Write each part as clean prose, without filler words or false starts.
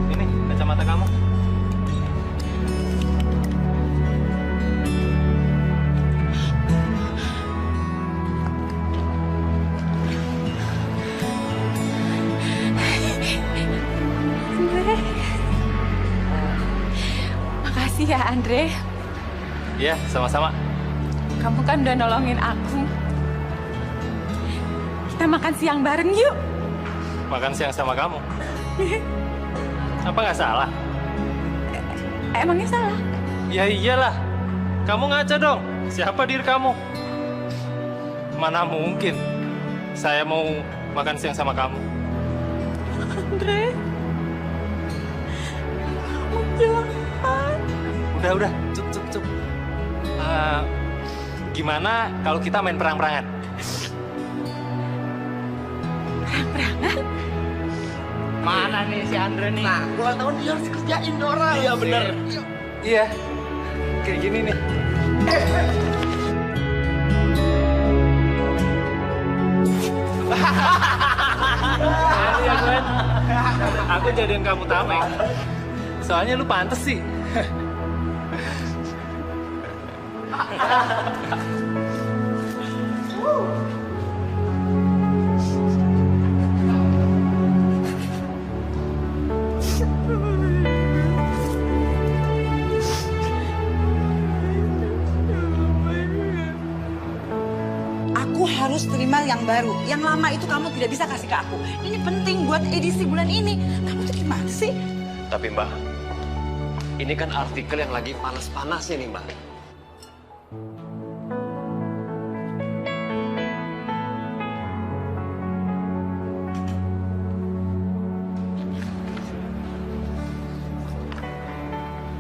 Ini kacamata kamu. Makasih ya, Andre. Iya, sama-sama. Kamu kan udah nolongin aku. Kita makan siang bareng yuk. Makan siang sama kamu. Apa nggak salah? Emangnya salah? Ya iyalah. Kamu ngaca dong. Siapa diri kamu? Mana mungkin saya mau makan siang sama kamu. Andre. Kamu jangan. Udah. Cup. Gimana kalau kita main perang-perangan? Perang-perangan? Mana nih si Andre nih? Nah, gua tahu dia harus kerjain Dora. Iya bener. Iya. Kayak gini nih. Iya Gwen. Aku jadiin kamu tameng. Soalnya lu pantes sih. Aku harus terima yang baru. Yang lama itu kamu tidak bisa kasih ke aku. Ini penting buat edisi bulan ini. Kamu tuh gimana sih? Tapi Mbak, ini kan artikel yang lagi panas-panasnya nih Mbak.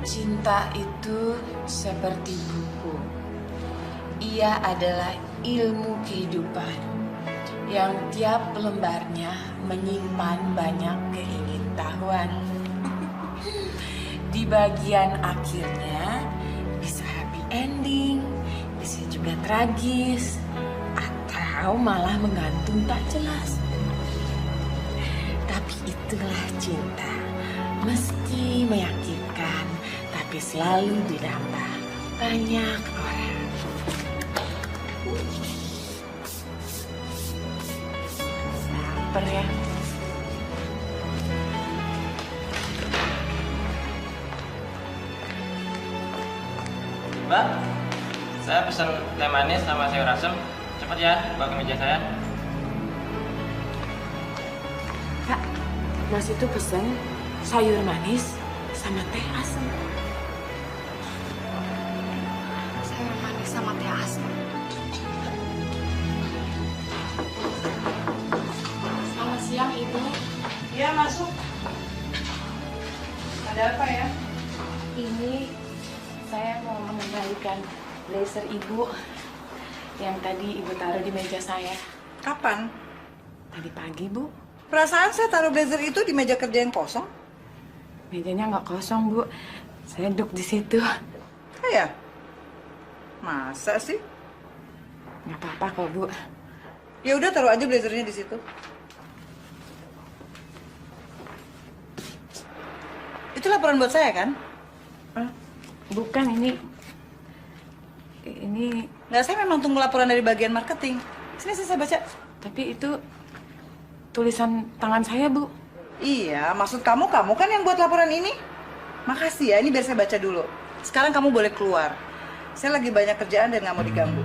Cinta itu seperti buku. Ia adalah ilmu kehidupan yang tiap lembarnya menyimpan banyak keingintahuan. Di bagian akhirnya bisa happy ending, bisa juga tragis, atau malah menggantung tak jelas. Tapi itulah cinta, meski meyakinkan, tapi selalu didambah banyak orang. Saper ya. Mbak, saya pesan teh manis sama sayur asem. Cepat ya, bawa ke meja saya. Kak, Mas itu pesen sayur manis sama teh asam. Sayur manis sama teh asam. Selamat siang, Ibu. Iya, masuk. Ada apa ya? Ini saya mau mengembalikan blazer Ibu yang tadi Ibu taruh di meja saya. Kapan? Tadi pagi, Bu. Perasaan saya taruh blazer itu di meja kerja yang kosong. Mejanya nggak kosong, Bu. Saya duduk di situ. Iya. Masa sih? Nggak apa-apa kok, Bu. Ya udah taruh aja blazernya di situ. Itu laporan buat saya kan? Bukan, ini... Nggak, saya memang tunggu laporan dari bagian marketing. Sini saya baca. Tapi itu tulisan tangan saya, Bu. Iya, maksud kamu kan yang buat laporan ini? Makasih ya, ini biar saya baca dulu. Sekarang kamu boleh keluar. Saya lagi banyak kerjaan dan nggak mau diganggu.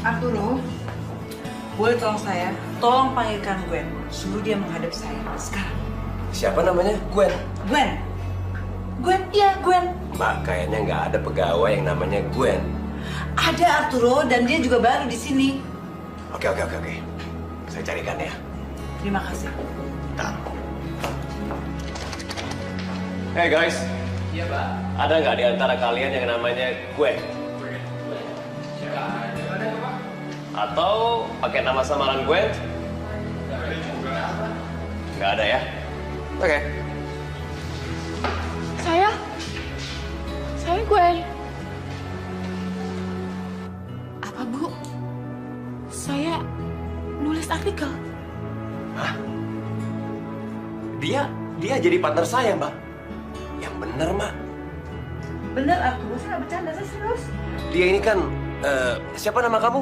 Arturo, boleh tolong saya? Tolong panggilkan Gwen. Suruh dia menghadap saya sekarang. Siapa namanya? Gwen. Gwen. Gwen, iya Gwen. Mbak, kayaknya nggak ada pegawai yang namanya Gwen. Ada Arturo dan dia juga baru di sini. Oke. Saya carikan ya. Terima kasih. Bentar. Hey guys. Iya, Pak. Ada nggak di antara kalian yang namanya Gwen? Atau pakai nama samaran Gwen? Nggak ada ya? Oke. Saya Gwen. Apa Bu? Saya nulis artikel. Hah? Dia jadi partner saya, Mbak. Yang bener, Mbak. Bener Arturo, saya nggak bercanda, saya serius. Dia ini kan, siapa nama kamu?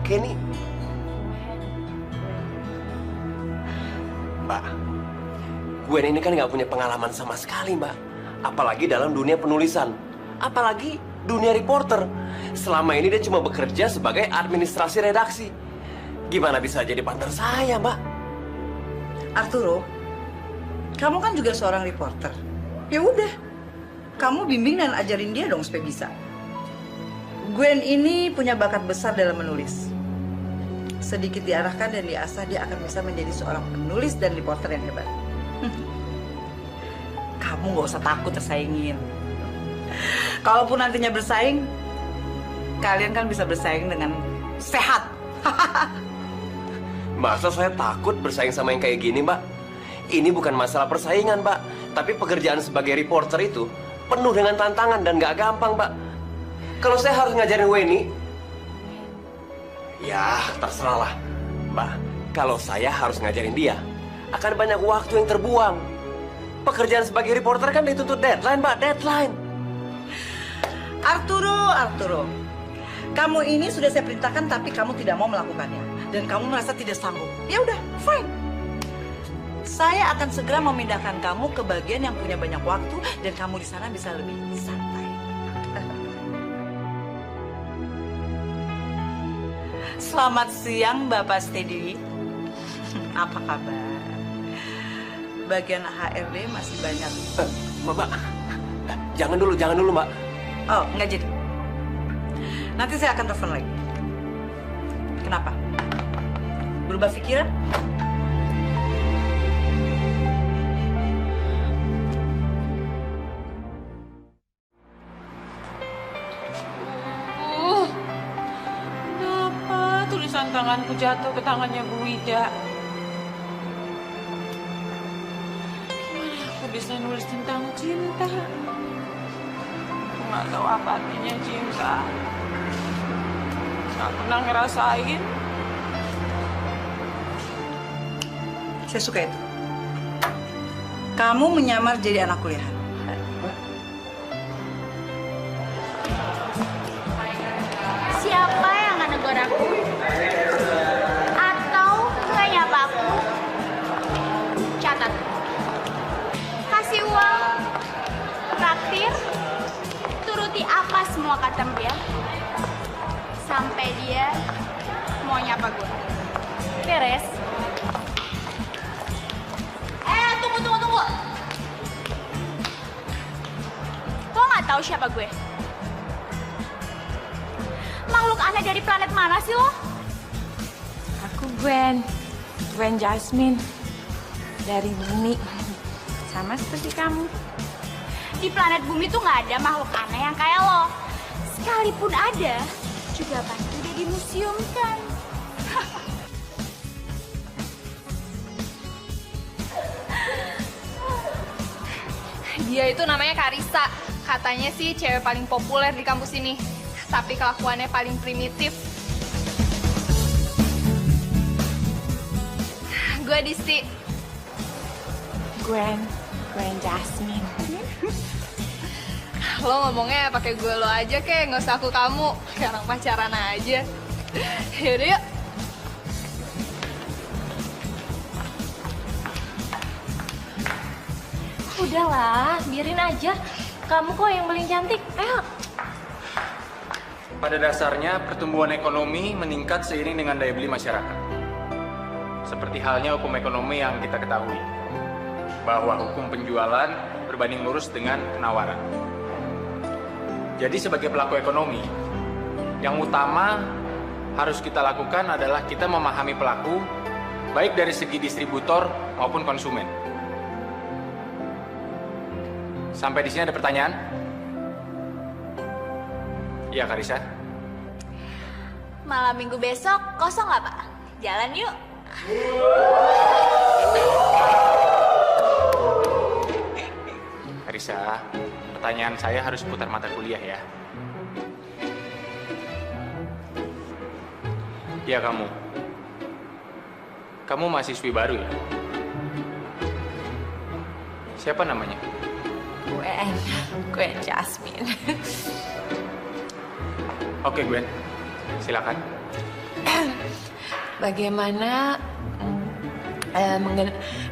Kenny. Mbak, Gwen ini kan nggak punya pengalaman sama sekali, Mbak. Apalagi dalam dunia penulisan. Apalagi dunia reporter. Selama ini dia cuma bekerja sebagai administrasi redaksi. Gimana bisa jadi partner saya, Mbak? Arturo, kamu kan juga seorang reporter. Ya udah, kamu bimbing dan ajarin dia dong supaya bisa. Gwen ini punya bakat besar dalam menulis. Sedikit diarahkan dan diasah, dia akan bisa menjadi seorang penulis dan reporter yang hebat. Kamu nggak usah takut tersaingin. Kalaupun nantinya bersaing, kalian kan bisa bersaing dengan sehat. Masa saya takut bersaing sama yang kayak gini, Mbak? Ini bukan masalah persaingan, Mbak. Tapi pekerjaan sebagai reporter itu penuh dengan tantangan dan nggak gampang, Mbak. Kalau saya harus ngajarin Weni, ya terserah lah. Mbak, kalau saya harus ngajarin dia, akan banyak waktu yang terbuang. Pekerjaan sebagai reporter kan dituntut deadline, Mbak. Deadline. Arturo, kamu ini sudah saya perintahkan tapi kamu tidak mau melakukannya. Dan kamu merasa tidak sanggup. Ya udah, fine. Saya akan segera memindahkan kamu ke bagian yang punya banyak waktu dan kamu di sana bisa lebih santai. Selamat siang, Bapak Steady. Apa kabar? Bagian HRD masih banyak. Mbak, jangan dulu, Mbak. Oh, nggak jadi. Nanti saya akan telepon lagi. Kenapa? Berubah pikiran? Kenapa tulisan tanganku jatuh ke tangannya Bu Wida? Gimana aku bisa nulis tentang cinta? Aku nggak tahu apa artinya cinta. Nggak pernah ngerasain. Saya suka itu. Kamu menyamar jadi anak kuliahan. Siapa yang nggak negor aku? Atau nggak nyapa aku? Catat. Kasih uang, traktir, turuti apa semua kata dia, sampai dia mau nyapa gue. Beres? Tunggu. Lo nggak tahu siapa gue? Makhluk aneh dari planet mana sih lo? Aku Gwen Jasmine dari bumi, sama seperti kamu. Di planet bumi tuh nggak ada makhluk aneh yang kayak lo. Sekalipun ada, juga pasti udah dimuseumkan. Dia itu namanya Karissa. Katanya sih cewek paling populer di kampus ini. Tapi kelakuannya paling primitif. Gue Disti. Gwen Jasmine. Lo ngomongnya pakai gue lo aja kek, nggak usah aku kamu. Kayak orang pacaran aja. Yaudah yuk. Udahlah, biarin aja. Kamu kok yang paling cantik. Ayo. Pada dasarnya, pertumbuhan ekonomi meningkat seiring dengan daya beli masyarakat. Seperti halnya hukum ekonomi yang kita ketahui, bahwa hukum penjualan berbanding lurus dengan penawaran. Jadi sebagai pelaku ekonomi, yang utama harus kita lakukan adalah kita memahami pelaku, baik dari segi distributor maupun konsumen. Sampai di sini ada pertanyaan? Iya, Karisa. Malam minggu besok kosong nggak, Pak? Jalan yuk. Karisa, pertanyaan saya harus putar mata kuliah ya. Ya kamu. Kamu mahasiswi baru ya? Siapa namanya? Gwen Jasmine. Oke Gwen, silakan. Bagaimana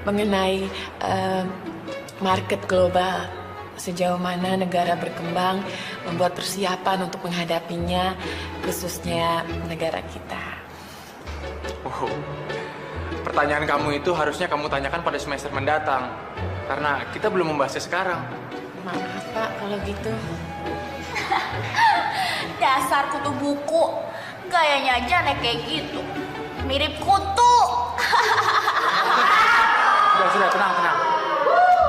mengenai market global? Sejauh mana negara berkembang membuat persiapan untuk menghadapinya, khususnya negara kita? Oh, pertanyaan kamu itu harusnya kamu tanyakan pada semester mendatang. Karena kita belum membahasnya sekarang. Maaf Pak, kalau gitu. Dasar kutu buku. Gayanya aja aneh kayak gitu. Mirip kutu. Sudah, tenang.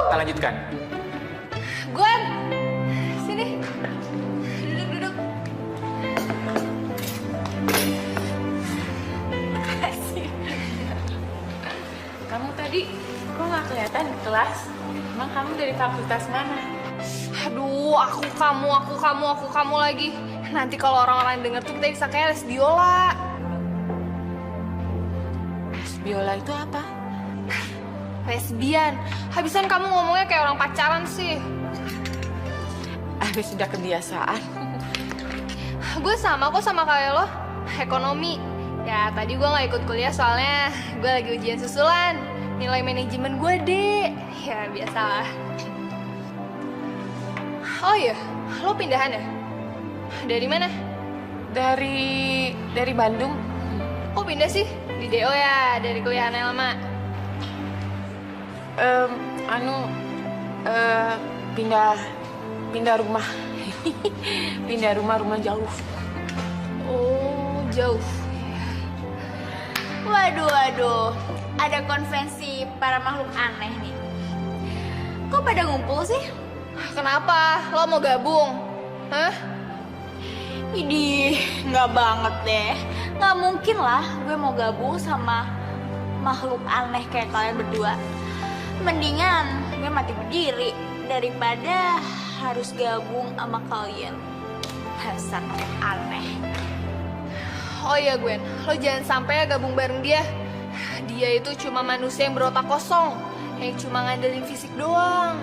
Kita lanjutkan. Gwen, sini. Duduk. Kamu tadi kok nggak kelihatan di kelas? Emang kamu dari fakultas mana? Aduh, aku kamu lagi. Nanti kalau orang-orang denger tuh kita bisa kayak les biola. Les biola itu apa? Lesbian. Habisan kamu ngomongnya kayak orang pacaran sih. Habis sudah kebiasaan. Gue sama kok sama kayak lo. Ekonomi. Ya, tadi gue gak ikut kuliah soalnya gue lagi ujian susulan. Nilai manajemen gue D. Ya, biasalah. Oh iya, lo pindahan ya? Dari mana? Dari Bandung. Kok pindah sih? Di DO ya, dari kuliahan yang lama. Pindah rumah. Pindah rumah jauh. Oh, jauh. Waduh. Ada konvensi para makhluk aneh nih. Kok pada ngumpul sih? Kenapa? Lo mau gabung? Hah? Idih, nggak banget deh. Nggak mungkin lah gue mau gabung sama makhluk aneh kayak kalian berdua. Mendingan gue mati berdiri daripada harus gabung sama kalian. Dasar makhluk aneh. Oh iya Gwen, lo jangan sampai ya gabung bareng dia. Dia itu cuma manusia yang berotak kosong, yang cuma ngandelin fisik doang.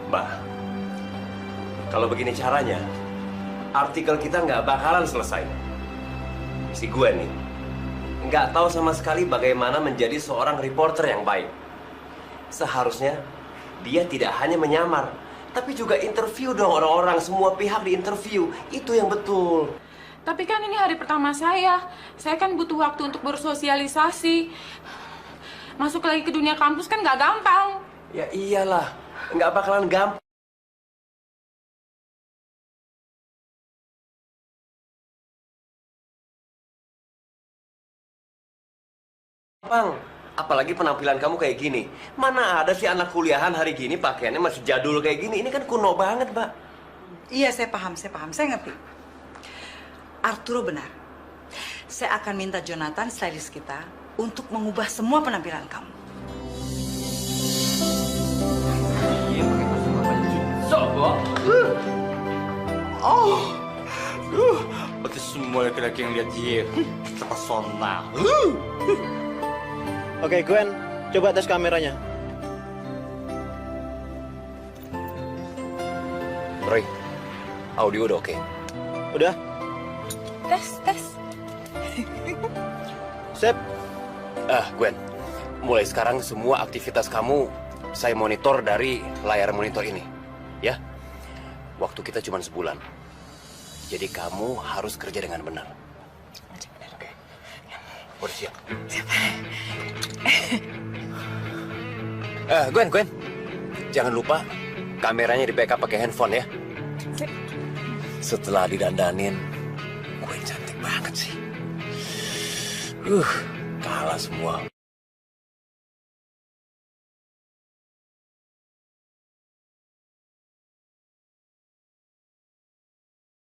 Mbak, kalau begini caranya, artikel kita nggak bakalan selesai. Si Gwen nih, nggak tahu sama sekali bagaimana menjadi seorang reporter yang baik. Seharusnya dia tidak hanya menyamar, tapi juga interview dong orang-orang, semua pihak diinterview. Itu yang betul. Tapi kan ini hari pertama saya. Saya kan butuh waktu untuk bersosialisasi. Masuk lagi ke dunia kampus kan nggak gampang. Ya iyalah, nggak bakalan gampang. Apalagi penampilan kamu kayak gini. Mana ada sih anak kuliahan hari gini pakaiannya masih jadul kayak gini. Ini kan kuno banget, Mbak. Iya, saya paham. Saya ngerti. Arturo benar. Saya akan minta Jonathan, stylist kita, untuk mengubah semua penampilan kamu. Berarti semua laki-laki yang lihat dia terpesona. Oke, Gwen, coba tes kameranya. Roy, audio udah oke. Udah? Tes. Sip. Gwen, mulai sekarang semua aktivitas kamu saya monitor dari layar monitor ini. Ya, waktu kita cuma sebulan. Jadi kamu harus kerja dengan benar. Oke, udah siap. Gwen, jangan lupa kameranya di backup pakai handphone ya. Setelah didandanin, Gwen cantik banget sih. Kalah semua.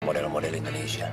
model-model Indonesia.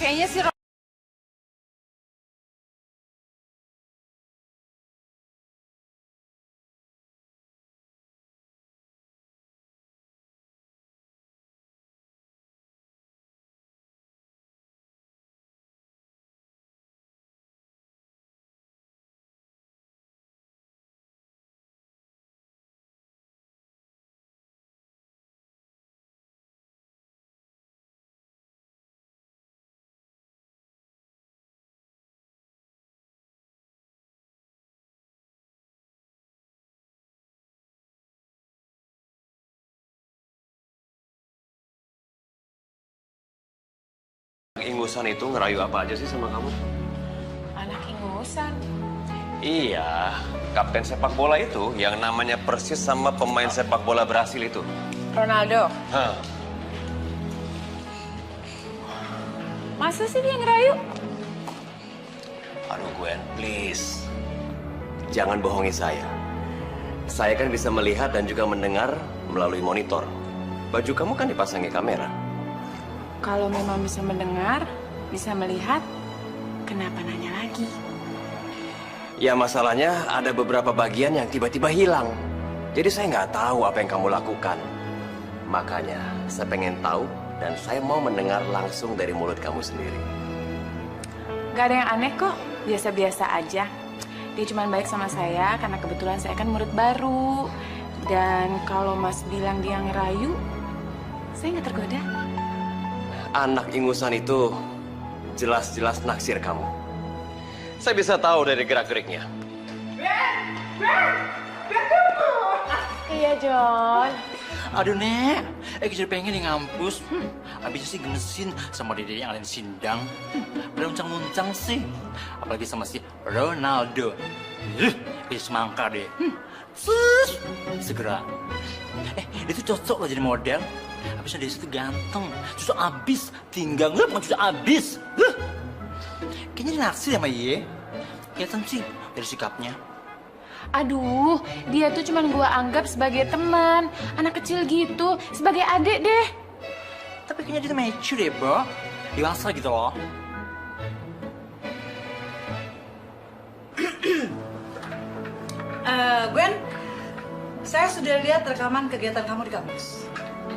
Kayaknya si Ingusan itu ngerayu apa aja sih sama kamu? Anak ingusan. Iya, kapten sepak bola itu yang namanya persis sama pemain sepak bola Brasil itu. Ronaldo. Hah. Masa sih dia ngerayu? Aduh Gwen, please. Jangan bohongi saya. Saya kan bisa melihat dan juga mendengar melalui monitor. Baju kamu kan dipasangi kamera. Kalau memang bisa mendengar, bisa melihat, kenapa nanya lagi? Ya masalahnya ada beberapa bagian yang tiba-tiba hilang. Jadi saya nggak tahu apa yang kamu lakukan. Makanya saya pengen tahu dan saya mau mendengar langsung dari mulut kamu sendiri. Gak ada yang aneh kok, biasa-biasa aja. Dia cuma baik sama saya karena kebetulan saya kan murid baru. Dan kalau Mas bilang dia ngerayu, saya nggak tergoda. Anak ingusan itu jelas-jelas naksir kamu. Saya bisa tahu dari gerak-geriknya. Iya, John. Aduh, Nek. Kita pengen di ngampus. Abisnya sih gemesin sama dede yang lain sindang. Pada uncang-uncang sih. Apalagi sama si Ronaldo. Kayak semangka deh. Segera. Dia tuh cocok loh jadi model. Habisnya dia itu ganteng, susah abis, tinggal bukan susah abis. Kayaknya dia naksir sama Iye. Kelihatan sih dari sikapnya. Aduh, dia tuh cuman gua anggap sebagai teman, anak kecil gitu, sebagai adik deh. Tapi kayaknya dia tuh mature deh, bro. Dewasa gitu loh. Gwen, saya sudah lihat rekaman kegiatan kamu di kampus.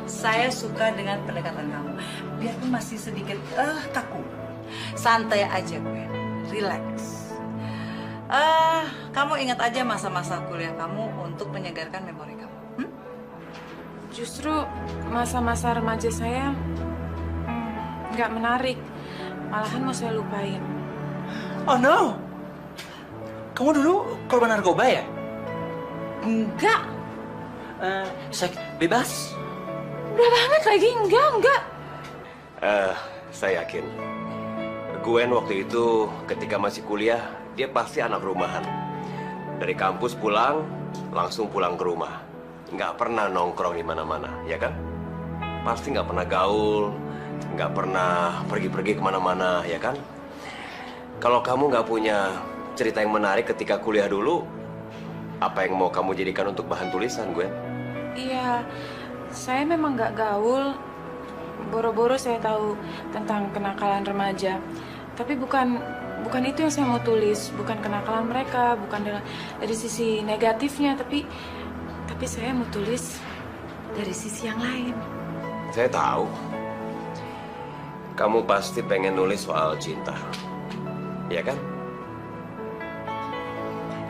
Saya suka dengan pendekatan kamu. Biarpun masih sedikit kaku. Santai aja, Gwen. Relax. Kamu ingat aja masa-masa kuliah kamu untuk menyegarkan memori kamu. Justru masa-masa remaja saya nggak menarik. Malahan mau saya lupain. Oh no! Kamu dulu korban narkoba ya? Enggak. Seks bebas? Udah banget lagi, enggak. Saya yakin. Gwen waktu itu ketika masih kuliah, dia pasti anak rumahan. Dari kampus pulang, langsung pulang ke rumah. Nggak pernah nongkrong di mana-mana, ya kan? Pasti nggak pernah gaul, nggak pernah pergi-pergi kemana-mana, ya kan? Kalau kamu nggak punya cerita yang menarik ketika kuliah dulu. Apa yang mau kamu jadikan untuk bahan tulisan, Gwen? Iya, saya memang nggak gaul. Boro-boro saya tahu tentang kenakalan remaja. Tapi bukan itu yang saya mau tulis. Bukan kenakalan mereka, bukan dari sisi negatifnya. Tapi saya mau tulis dari sisi yang lain. Saya tahu. Kamu pasti pengen nulis soal cinta. Iya kan?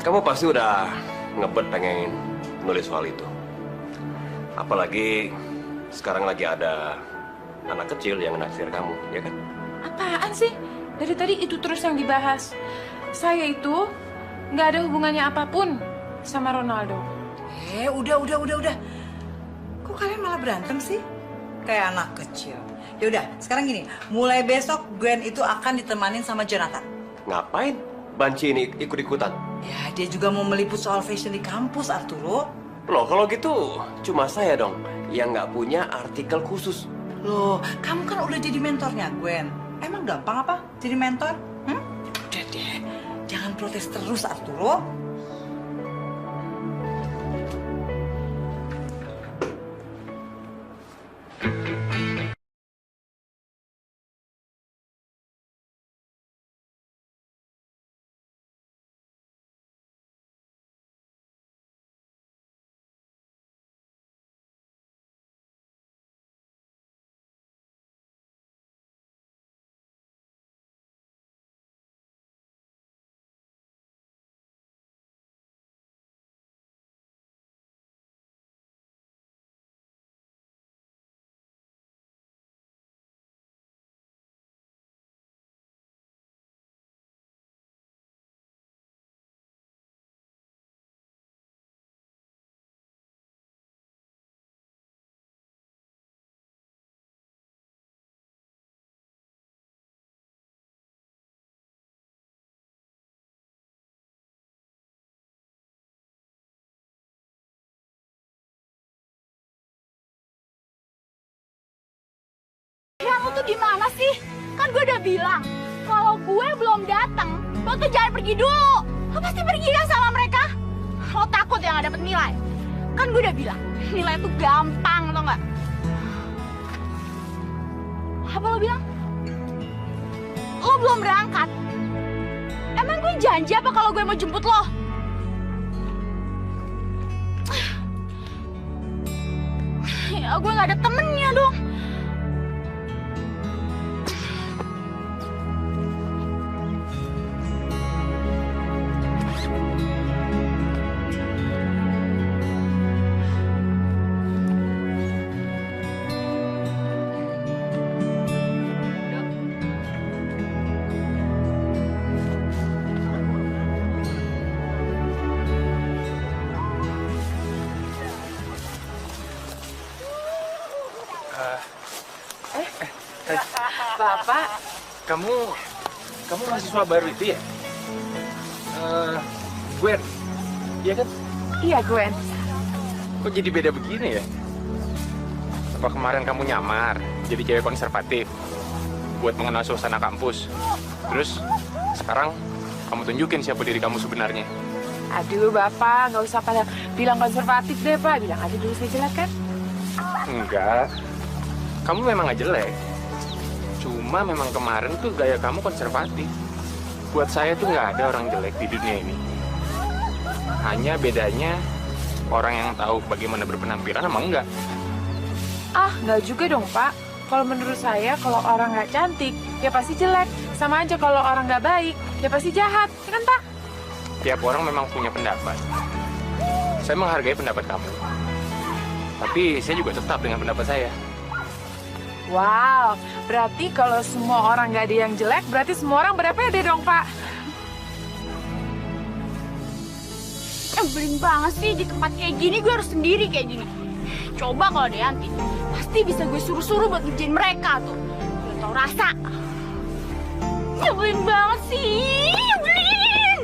Kamu pasti udah ngebet pengen nulis soal itu. Apalagi sekarang lagi ada anak kecil yang naksir kamu, ya kan? Apaan sih? Dari tadi itu terus yang dibahas. Saya itu nggak ada hubungannya apapun sama Ronaldo. Udah. Kok kalian malah berantem sih? Kayak anak kecil. Ya udah, sekarang gini, mulai besok Gwen itu akan ditemanin sama Jonathan. Ngapain Banci ini ikut-ikutan? Ya, dia juga mau meliput soal fashion di kampus, Arturo. Loh, kalau gitu cuma saya dong yang nggak punya artikel khusus. Loh, kamu kan udah jadi mentornya Gwen. Emang gampang apa jadi mentor? Udah deh, jangan protes terus, Arturo. Lu tuh di mana sih? Kan gue udah bilang, kalau gue belum datang, lo tuh jangan pergi dulu. Lo pasti pergi kan sama mereka? Lo takut yang gak dapet nilai? Kan gue udah bilang, nilai tuh gampang, tau gak? Apa lo bilang? Lo belum berangkat? Emang gue janji apa kalau gue mau jemput lo? Ya gue gak ada temennya dong. Bapak, Kamu mahasiswa baru itu ya? Gwen, iya kan? iya Gwen. Kok jadi beda begini ya? Apa kemarin kamu nyamar jadi cewek konservatif buat mengenal suasana kampus? Terus sekarang kamu tunjukin siapa diri kamu sebenarnya. Aduh Bapak, nggak usah pada bilang konservatif deh Pak. Bilang aja dulu saya jelek kan? Enggak, kamu memang nggak jelek. Cuma memang kemarin tuh gaya kamu konservatif. Buat saya tuh nggak ada orang jelek di dunia ini. Hanya bedanya orang yang tahu bagaimana berpenampilan sama enggak. Ah, nggak juga dong Pak. Kalau menurut saya, kalau orang nggak cantik, ya pasti jelek. Sama aja kalau orang nggak baik, ya pasti jahat. Ya kan Pak? Tiap orang memang punya pendapat. Saya menghargai pendapat kamu. Tapi saya juga tetap dengan pendapat saya. Wow, berarti kalau semua orang nggak ada yang jelek, berarti semua orang berpede dong Pak. Nyebelin banget sih, di tempat kayak gini gue harus sendiri kayak gini. Coba kalau ada Yanti, pasti bisa gue suruh-suruh buat ngerjain mereka tuh. Gue tau rasa. Nyebelin banget sih, nyebelin.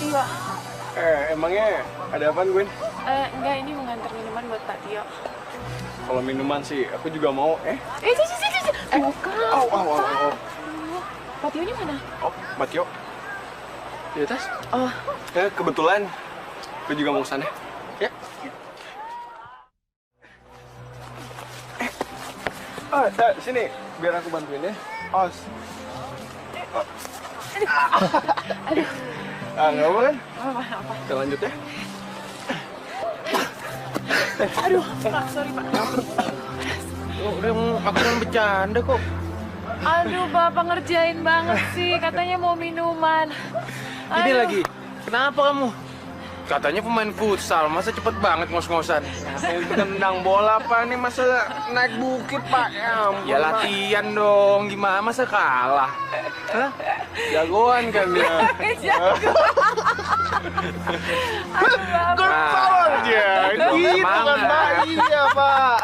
Tio. Emangnya ada apaan, Gwen? Enggak, ini mau nganter minuman buat Pak Tio. Kalau minuman sih, aku juga mau. Bukan. Au. Pak Tio ini mana? Oh, Mbak Tio. Di atas? Oh. Kebetulan, aku juga mau kesana. Ya. Sini, biar aku bantuin ya. Os. Aduh. Nggak apa kan? Apa? Kita lanjut ya. Aduh, Pak, sorry Pak. Udah, aku kan bercanda kok. Aduh, Bapak ngerjain banget sih. Katanya mau minuman. Ini Aduh. lagi, kenapa kamu? Katanya pemain futsal, masa cepet banget ngos-ngosan? Tendang bola apa nih, masa naik bukit, Pak? Ya ampun, Ya Pak. latihan dong, gimana masa kalah? Hah? Jagoan kan ya. Good power dia. Gitu kan, Pak. Iya, Pak.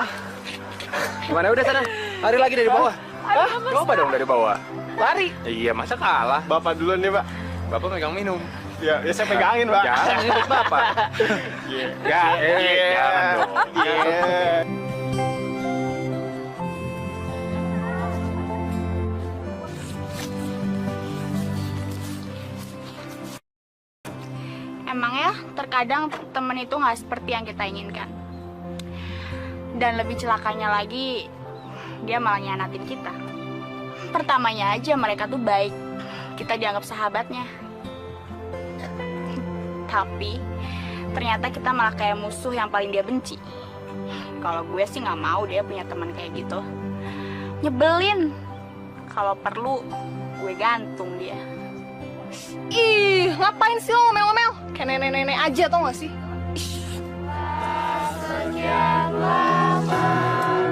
Gimana, udah sana? Lari lagi dari bawah. Aduh, Coba dong dari bawah. Lari. Iya, masa kalah? Bapak duluan nih, Pak. Bapak megang minum. Ya saya pegangin, Pak. Jangan ikut Bapak. Jangan dong. Emang ya, terkadang temen itu nggak seperti yang kita inginkan. Dan lebih celakanya lagi, dia malah nyianatin kita. Pertamanya aja mereka tuh baik, kita dianggap sahabatnya. Tapi ternyata kita malah kayak musuh yang paling dia benci. Kalau gue sih nggak mau dia punya teman kayak gitu. Nyebelin. Kalau perlu, gue gantung dia. Ih, ngapain sih lo ngomel-ngomel? Kayak nenek-nenek aja tau gak sih? Sekian lama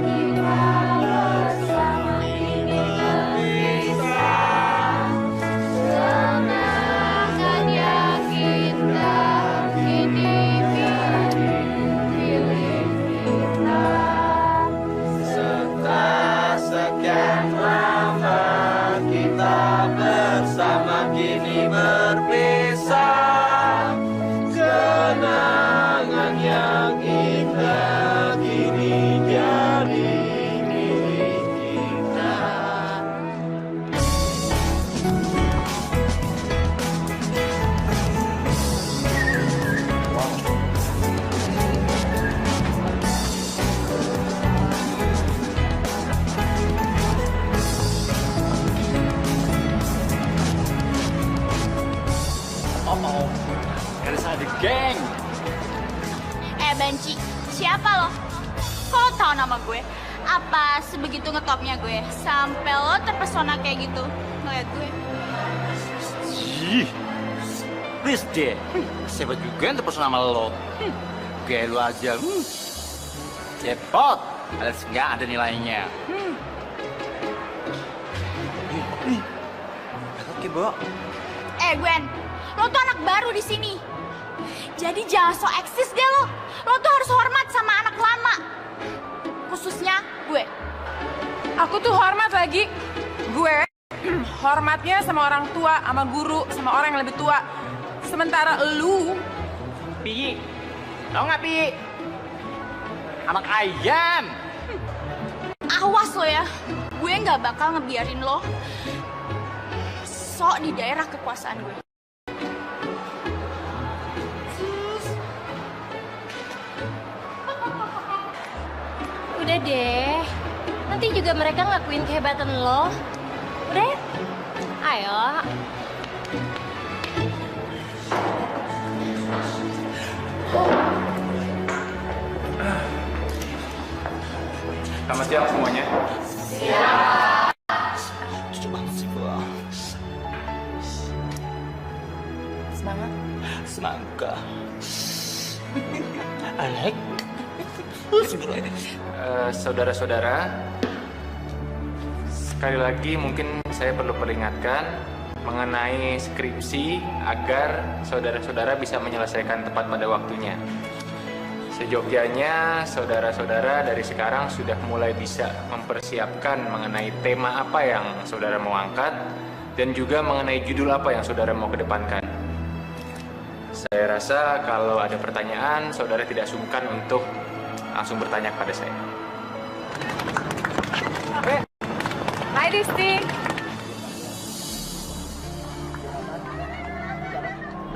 kita bersama ini berpisah. Senangnya kita kini pilih kita. Setelah sekian lama kita bersama kini berpisah. Kenangan yang indah kini jadi milik kita. Oh, harus ada geng. Banci, siapa lo? Kok lo tau nama gue? Apa sebegitu ngetopnya gue? Sampai lo terpesona kayak gitu ngeliat gue? Ih, please deh. Siapa juga yang terpesona sama lo? Gaya lu aja. Cepot, alias nggak ada nilainya. Oke, Bo. Gwen, lo tuh anak baru di sini. Jadi jangan so eksis deh lo. Lo tuh harus hormat sama anak lama. Khususnya gue. Aku tuh hormat lagi. Gue hormatnya sama orang tua, sama guru, sama orang yang lebih tua. Sementara lu... Pi, tau nggak Pi? Anak ayam. Awas lo ya. Gue nggak bakal ngebiarin lo sok di daerah kekuasaan gue. Udah deh, nanti juga mereka ngakuin kehebatan lo. Udah ya? Ayo. Selamat siang semuanya. Lucu banget sih, Bo. Semangat. Semangka. Alek. Saudara-saudara, sekali lagi mungkin saya perlu peringatkan mengenai skripsi agar saudara-saudara bisa menyelesaikan tepat pada waktunya. Seyogyanya saudara-saudara dari sekarang sudah mulai bisa mempersiapkan mengenai tema apa yang saudara mau angkat dan juga mengenai judul apa yang saudara mau kedepankan. Saya rasa kalau ada pertanyaan, saudara tidak sungkan untuk langsung bertanya kepada saya. Hai Disti.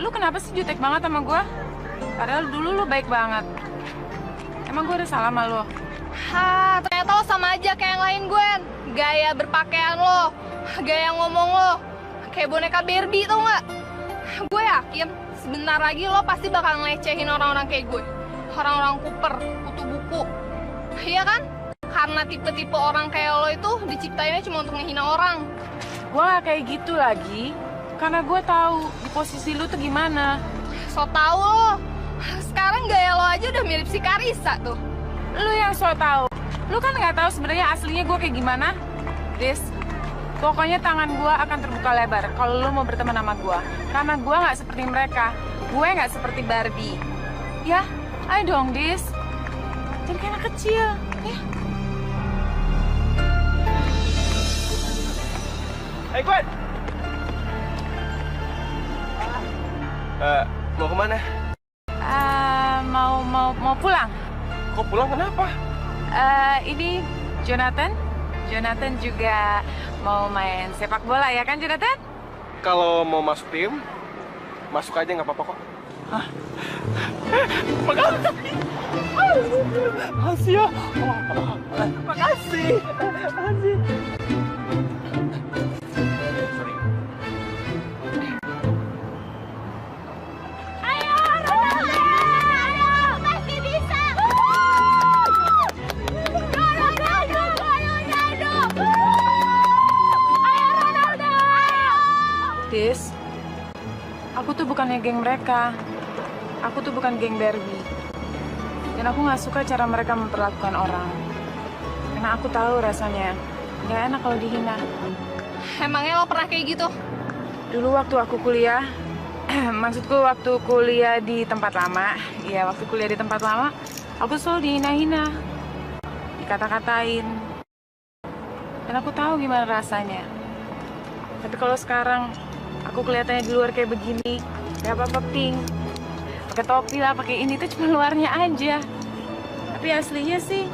Lu kenapa sih jutek banget sama gue? Padahal dulu lu baik banget. Emang gue udah salah sama lu? Hah, ternyata lo sama aja kayak yang lain, Gwen. Gaya berpakaian lo, gaya ngomong lo, kayak boneka Barbie, tau nggak? Gue yakin sebentar lagi lo pasti bakal ngelecehin orang-orang kayak gue. Orang-orang kuper, kutu buku. Iya kan? Karena tipe-tipe orang kayak lo itu diciptainnya cuma untuk ngehina orang. Gue gak kayak gitu lagi. Karena gue tahu di posisi lu tuh gimana. So tau lo. Sekarang gaya lo aja udah mirip si Karissa tuh. Lu yang so tau. Lu kan nggak tahu sebenarnya aslinya gue kayak gimana. Dis, pokoknya tangan gue akan terbuka lebar kalau lu mau berteman sama gue. Karena gue nggak seperti mereka. Gue nggak seperti Barbie. Ya, ayo dong, Dis. Jadi kayak anak kecil. Ya. Hey Gwen! Mau kemana? Mau pulang. Kok pulang kenapa? Ini Jonathan. Jonathan juga mau main sepak bola ya kan, Jonathan? Kalau mau masuk tim, masuk aja nggak apa-apa kok. Hah? Makasih ya. Makasih. Dis, aku tuh bukannya geng mereka. Aku tuh bukan geng Barbie. Dan aku nggak suka cara mereka memperlakukan orang. Karena aku tahu rasanya nggak enak kalau dihina. Emangnya lo pernah kayak gitu? Dulu waktu aku kuliah, maksudku waktu kuliah di tempat lama. Ya, waktu kuliah di tempat lama, aku selalu dihina-hina, dikata-katain. Dan aku tahu gimana rasanya. Tapi kalau sekarang aku kelihatannya di luar kayak begini, kayak apa pink, pakai topi lah, pakai ini tuh cuma luarnya aja. Tapi aslinya sih,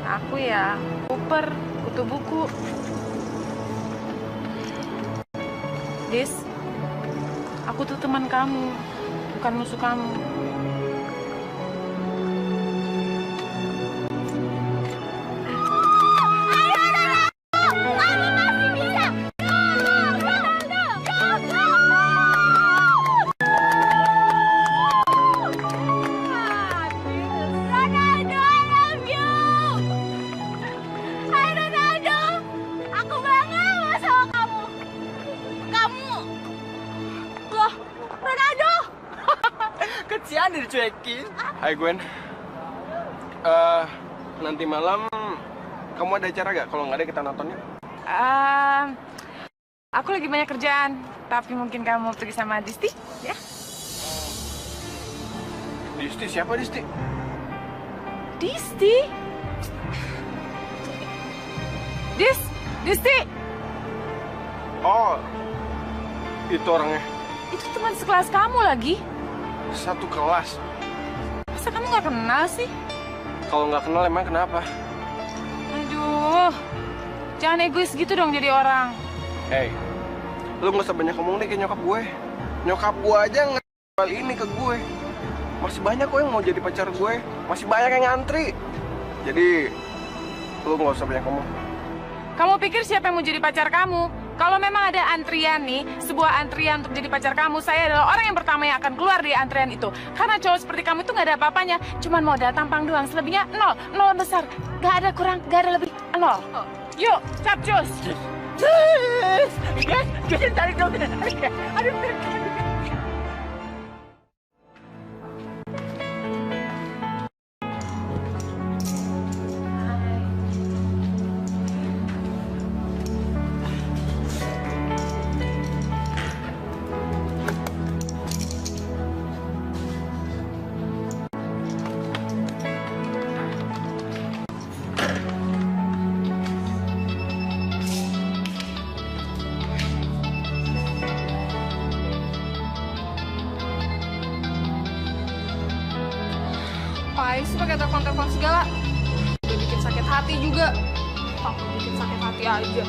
aku ya kuper, kutu buku. Dis, aku tuh teman kamu, bukan musuh kamu. Dicuekin. Hai Gwen. Nanti malam kamu ada acara gak? Kalau nggak ada kita nontonnya. Aku lagi banyak kerjaan, tapi mungkin kamu mau pergi sama Disti, ya? Disti siapa Disti? Disti? Disti? Oh, itu orangnya. Itu teman sekelas kamu lagi. Satu kelas. Masa kamu nggak kenal sih? Kalau nggak kenal emang kenapa? Aduh, jangan egois gitu dong jadi orang. Hey, lu nggak usah banyak ngomong deh kayak nyokap gue. Nyokap gue aja nge-hal ini ke gue. Masih banyak kok yang mau jadi pacar gue. Masih banyak yang ngantri. Jadi, lu nggak usah banyak ngomong. Kamu pikir siapa yang mau jadi pacar kamu? Kalau memang ada antrian nih, sebuah antrian untuk jadi pacar kamu, saya adalah orang yang pertama yang akan keluar dari antrian itu. Karena cowok seperti kamu itu nggak ada apa-apanya, cuman modal tampang doang, selebihnya nol, nol besar, nggak ada kurang, nggak ada lebih, nol. Yuk, capcus. Yes, tarik dong. Aduh. pakai telepon-telepon segala. Udah bikin sakit hati juga. Aku bikin sakit hati aja.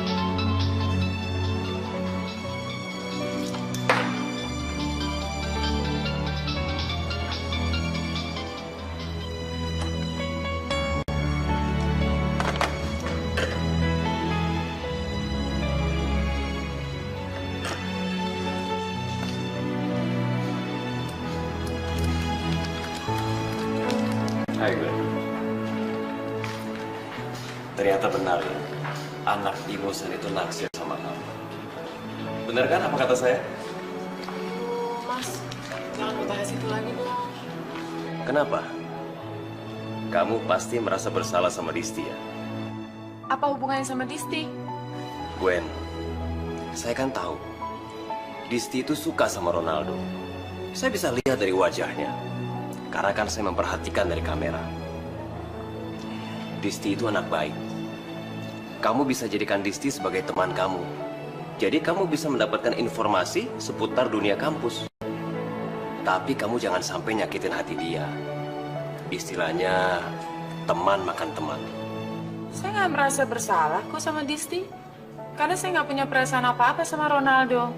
Hai Glenn. Ternyata benar ya, anak Imosan itu naksir sama kamu. Benar kan apa kata saya? Mas, jangan bahas itu lagi dong. Kenapa? Kamu pasti merasa bersalah sama Disti ya? Apa hubungannya sama Disti? Gwen, saya kan tahu Disti itu suka sama Ronaldo. Saya bisa lihat dari wajahnya. Karena kan saya memperhatikan dari kamera. Disti itu anak baik. Kamu bisa jadikan Disti sebagai teman kamu. Jadi kamu bisa mendapatkan informasi seputar dunia kampus. Tapi kamu jangan sampai nyakitin hati dia. Istilahnya, teman makan teman. Saya nggak merasa bersalah kok sama Disti. Karena saya nggak punya perasaan apa-apa sama Ronaldo.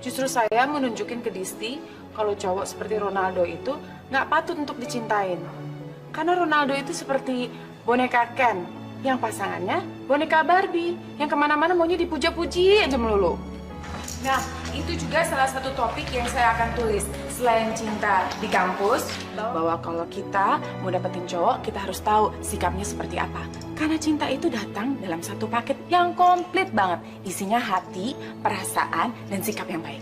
Justru saya menunjukin ke Disti kalau cowok seperti Ronaldo itu nggak patut untuk dicintain. Karena Ronaldo itu seperti boneka Ken, yang pasangannya boneka Barbie, yang kemana-mana maunya dipuja-puji aja melulu. Nah, itu juga salah satu topik yang saya akan tulis. Selain cinta di kampus, bahwa kalau kita mau dapetin cowok, kita harus tahu sikapnya seperti apa. Karena cinta itu datang dalam satu paket yang komplit banget. Isinya hati, perasaan, dan sikap yang baik.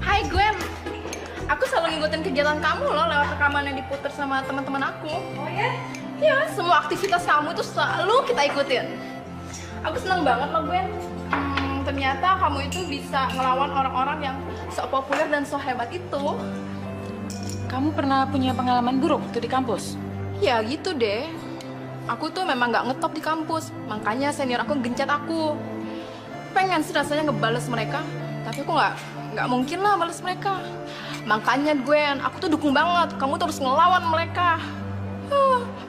Hai Gwen, aku selalu ngikutin kegiatan kamu loh lewat rekaman yang diputar sama teman-teman aku. Oh ya? Ya, semua aktivitas kamu tuh selalu kita ikutin. Aku seneng banget loh Gwen. Ternyata kamu itu bisa ngelawan orang-orang yang sok populer dan sok hebat itu. Kamu pernah punya pengalaman buruk waktu di kampus? Ya gitu deh. Aku tuh memang nggak ngetop di kampus, makanya senior aku gencet aku. Pengen sih rasanya ngebales mereka, tapi aku nggak mungkin lah bales mereka. Makanya Gwen, aku tuh dukung banget. Kamu tuh harus ngelawan mereka.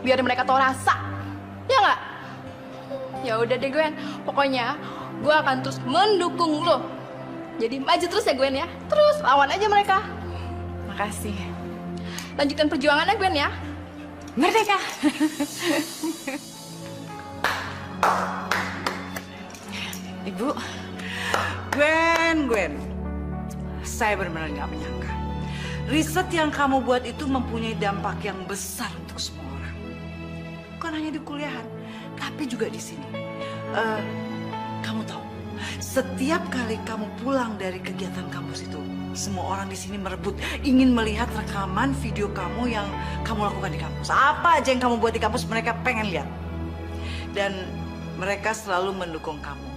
Biar mereka tahu rasa, ya nggak? Ya udah deh Gwen, pokoknya gue akan terus mendukung lo. Jadi maju terus ya Gwen ya, terus lawan aja mereka. Makasih. Lanjutkan perjuangannya Gwen ya. Merdeka. Ibu. Gwen, saya benar-benar nggak menyangka. Riset yang kamu buat itu mempunyai dampak yang besar untuk semua orang. Bukan hanya di kuliahan, tapi juga di sini. Kamu tahu, setiap kali kamu pulang dari kegiatan kampus itu, semua orang di sini merebut, ingin melihat rekaman video kamu yang kamu lakukan di kampus. Apa aja yang kamu buat di kampus, mereka pengen lihat. Dan mereka selalu mendukung kamu.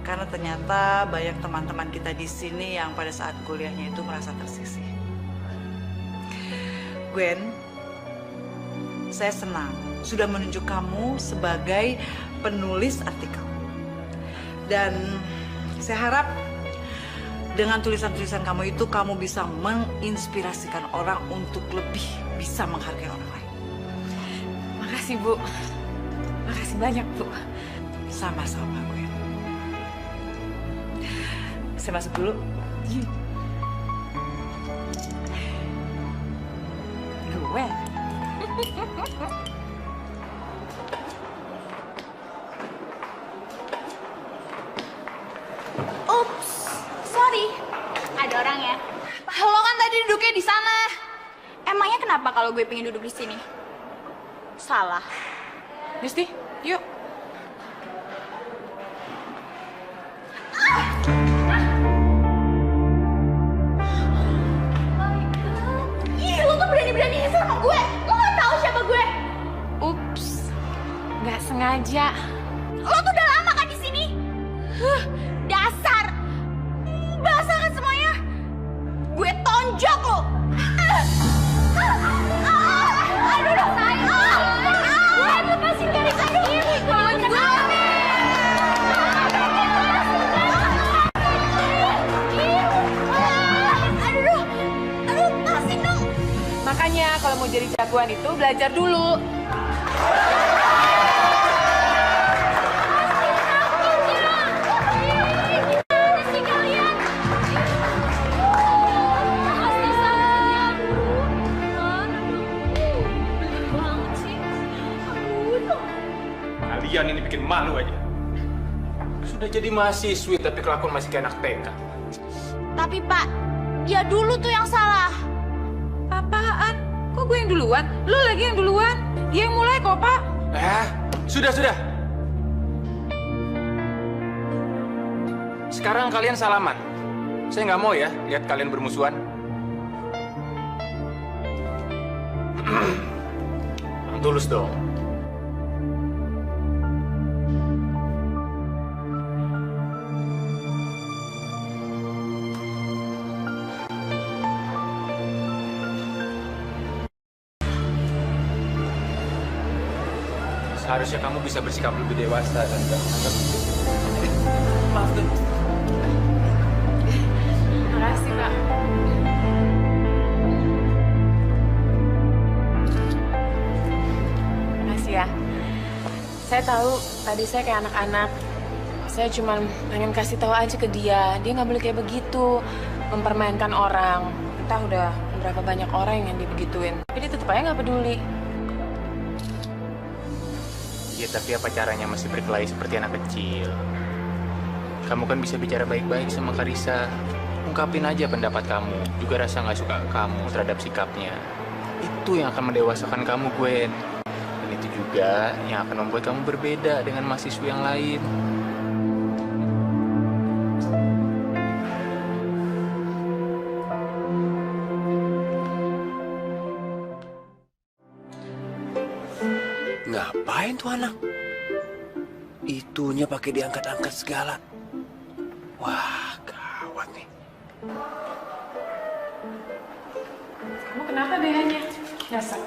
Karena ternyata banyak teman-teman kita di sini yang pada saat kuliahnya itu merasa tersisih. Gwen, saya senang sudah menunjuk kamu sebagai penulis artikel. Dan saya harap dengan tulisan-tulisan kamu itu kamu bisa menginspirasikan orang untuk lebih bisa menghargai orang lain. Makasih Bu. Makasih banyak Bu. Sama-sama Gwen. Saya masuk dulu. Gwen. Ups, sorry. Ada orang ya? Lo kan tadi duduknya di sana. Emangnya kenapa kalau gue pengen duduk di sini? Salah. Disti, yuk. Ih, lo tuh berani-beraninya sama gue. Lo gak tahu siapa gue. Ups, nggak sengaja. Lo tuh udah lama kan di sini? Dasar. Basah kan semuanya. Gue tonjok lo. Aduh, sayang. Gue lepasin garis ini. jagoan itu belajar dulu. Kalian ini bikin malu aja. Sudah jadi mahasiswi tapi kelakuan masih kayak anak TK. Tapi Pak, ya dulu tuh yang salah. Apaan? Kok gue yang duluan? Lu lagi yang duluan. Dia yang mulai kok, Pak. Sudah. Sekarang kalian salaman. Saya nggak mau ya lihat kalian bermusuhan. Tulus dong. Seharusnya kamu bisa bersikap lebih dewasa dan gak menganggap. Maaf tuh. Makasih, Pak. Makasih ya. Saya tahu tadi saya kayak anak-anak. Saya cuma pengen kasih tahu aja ke dia. Dia nggak boleh kayak begitu, mempermainkan orang. Entah udah berapa banyak orang yang dibegituin. Tapi dia tetap aja nggak peduli. Ya tapi apa caranya masih berkelahi seperti anak kecil. Kamu kan bisa bicara baik-baik sama Karissa. Ungkapin aja pendapat kamu. Juga rasa nggak suka kamu terhadap sikapnya. Itu yang akan mendewasakan kamu, Gwen. Dan itu juga yang akan membuat kamu berbeda dengan mahasiswa yang lain. Ngapain tuh anak? Itunya pakai diangkat-angkat segala. Wah, gawat nih. Kamu kenapa behanya? Nyasar.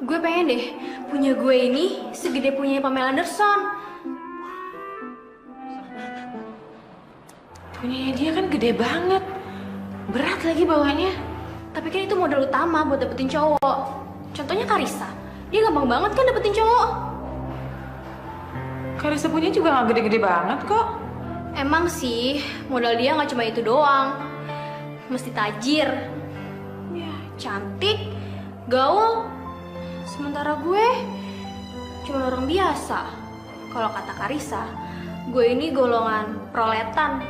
Gue pengen deh punya gue ini segede punya Pamela Anderson. Punyanya dia kan gede banget. Berat lagi bawahnya. Tapi kan itu modal utama buat dapetin cowok. Contohnya Karissa. Dia gampang banget kan dapetin cowok. Karissa punya juga nggak gede-gede banget kok. Emang sih, modal dia nggak cuma itu doang. Mesti tajir, ya, cantik, gaul. Sementara gue cuma orang biasa. Kalau kata Karissa, gue ini golongan proletan.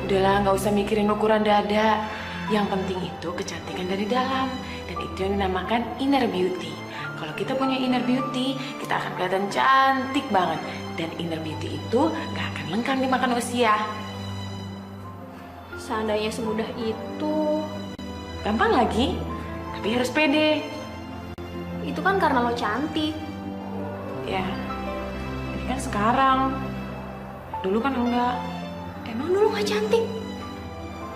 Udahlah, nggak usah mikirin ukuran dada. Yang penting itu kecantikan dari dalam. Dan itu yang dinamakan inner beauty. Kalau kita punya inner beauty, kita akan kelihatan cantik banget. Dan inner beauty itu gak akan lengkang dimakan usia. Seandainya semudah itu. Gampang lagi, tapi harus pede. Itu kan karena lo cantik. Ya, ini kan sekarang. Dulu kan enggak. Emang dulu gak cantik?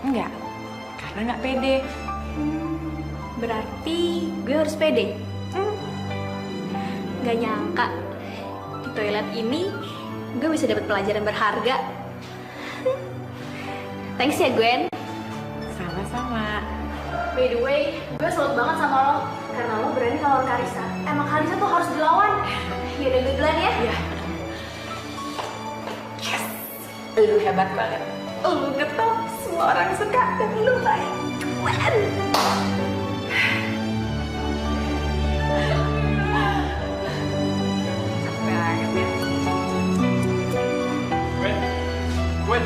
Enggak, karena gak pede. Berarti gue harus pede. Gak nyangka di toilet ini gue bisa dapat pelajaran berharga. Thanks ya Gwen. Sama-sama. By the way, gue salut banget sama lo karena lo berani ngelawan Karissa. Emang Karissa tuh harus dilawan. Yaudah gue duluan ya. Iya. Yes. Lu hebat banget. Lu getol, semua orang suka dan lu baik. Gwen.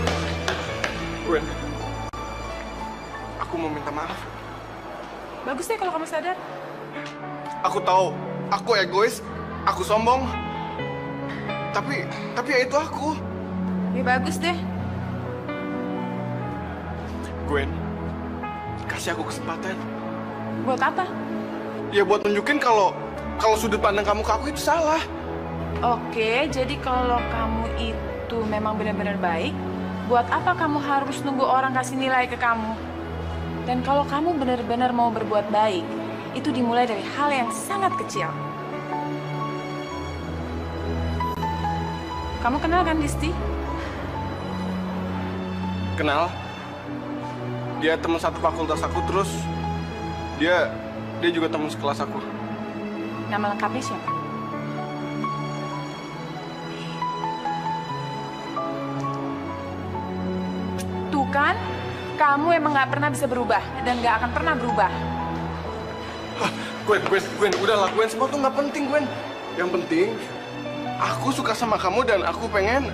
Gwen, aku mau minta maaf. Bagus deh kalau kamu sadar. Aku tahu, aku egois, aku sombong. Tapi ya itu aku. Ya bagus deh. Gwen, kasih aku kesempatan. Buat apa? Ya buat nunjukin kalau sudut pandang kamu ke aku itu salah. Oke, jadi kalau kamu itu memang benar-benar baik, buat apa kamu harus nunggu orang kasih nilai ke kamu? Dan kalau kamu benar-benar mau berbuat baik, itu dimulai dari hal yang sangat kecil. Kamu kenal kan Disti? Kenal? Dia teman satu fakultas aku, terus dia Dia juga teman sekelas aku. Nama lengkapnya siapa? Tuh kan, kamu emang nggak pernah bisa berubah dan nggak akan pernah berubah. Gwen, udahlah Gwen, semua tuh nggak penting Gwen. Yang penting, aku suka sama kamu dan aku pengen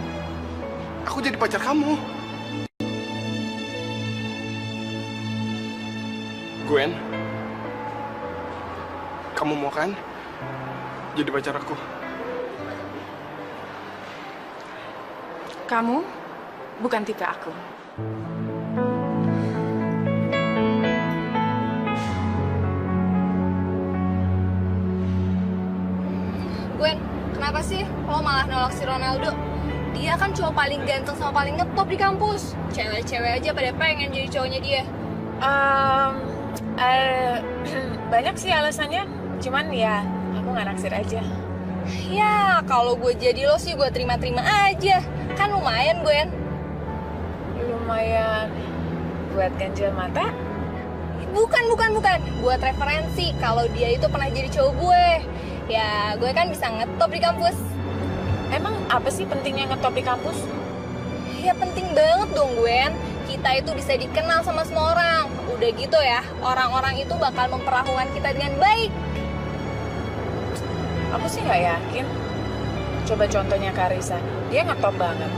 aku jadi pacar kamu. Gwen, kamu mau kan jadi pacar aku? Kamu bukan tipe aku. Gwen, kenapa sih lo malah nolak si Ronaldo? Dia kan cowok paling ganteng sama paling ngetop di kampus. Cewek-cewek aja pada pengen jadi cowoknya dia. Banyak sih alasannya, cuman ya aku nggak naksir aja. Ya, kalau gue jadi lo sih gue terima-terima aja. Kan lumayan, Gwen. Lumayan buat ganjil mata? Bukan. Buat referensi kalau dia itu pernah jadi cowok gue. Ya, gue kan bisa ngetop di kampus. Emang apa sih pentingnya ngetop di kampus? Ya penting banget dong, Gwen. Kita itu bisa dikenal sama semua orang. Udah gitu ya, orang-orang itu bakal memperlakukan kita dengan baik. Aku sih nggak yakin. Coba contohnya Karisa, dia ngetop banget.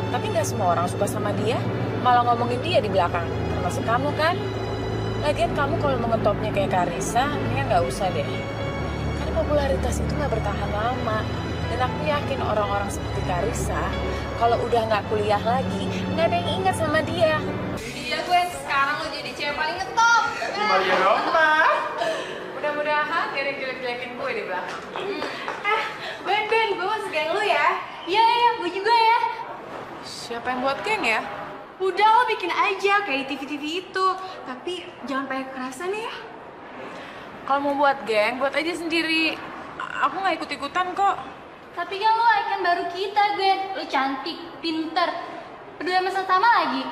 Tapi nggak semua orang suka sama dia, malah ngomongin dia di belakang. Termasuk kamu kan? Lagian kamu kalau mau ngetopnya kayak Karisa, mendingan nggak usah deh. Karena popularitas itu nggak bertahan lama. Dan aku yakin orang-orang seperti Karisa, kalau udah nggak kuliah lagi, nggak ada yang ingat sama dia. Iya, Gwen. Sekarang lo jadi cewek paling ngetop. Maria Roma. Mudah-mudahan gak ada yang jelek-jelekin gue di belakang. Gwen, gue masuk geng lu ya. Iya, gue juga ya. Siapa yang buat geng ya? Udah lo bikin aja kayak di TV-TV itu. Tapi jangan pakai kekerasan ya. Kalau mau buat geng, buat aja sendiri. Aku nggak ikut-ikutan kok. Tapi kan lo icon baru kita, Gwen. Lo cantik, pinter, peduli sama sesama lagi.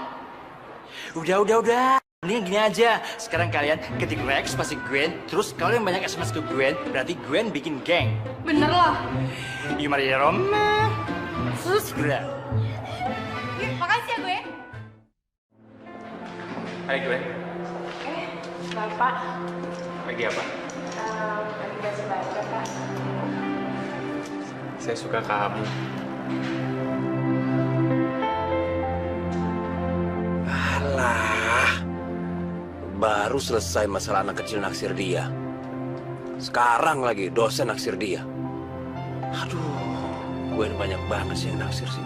Udah. Mending gini aja. Sekarang kalian ketik Rex pasti Gwen, terus kalian banyak SMS ke Gwen, berarti Gwen bikin geng. Bener loh. Maria Roma. Subscribe. Makasih ya, Gwen. Hai Gwen, Bapak, lagi apa? lagi baca-baca, Pak. Saya suka kamu. Alah, baru selesai masalah anak kecil naksir dia. Sekarang lagi dosen naksir dia. Aduh, gue banyak banget sih yang naksir sih.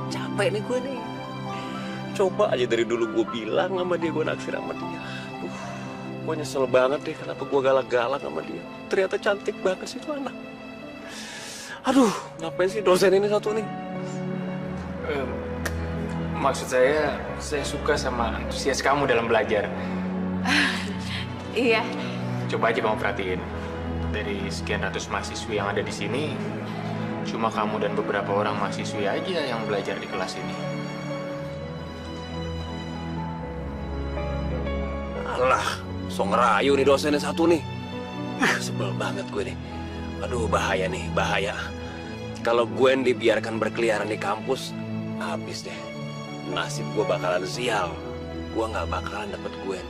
Capek nih gue nih. Coba aja dari dulu gue bilang sama dia gue naksir sama dia. Gue nyesel banget deh kenapa gue galak-galak sama dia. Ternyata cantik banget sih tuh anak. Aduh, ngapain sih dosen ini satu nih? Maksud saya suka sama antusias kamu dalam belajar. Iya. Coba aja kamu perhatiin. Dari sekian ratus mahasiswi yang ada di sini, cuma kamu dan beberapa orang mahasiswi aja yang belajar di kelas ini. Alah, so ngerayu nih dosennya satu nih. Sebel banget gue nih. Aduh, bahaya nih, bahaya. Kalau Gwen dibiarkan berkeliaran di kampus, habis deh. Nasib gue bakalan sial. Gue nggak bakalan dapet Gwen.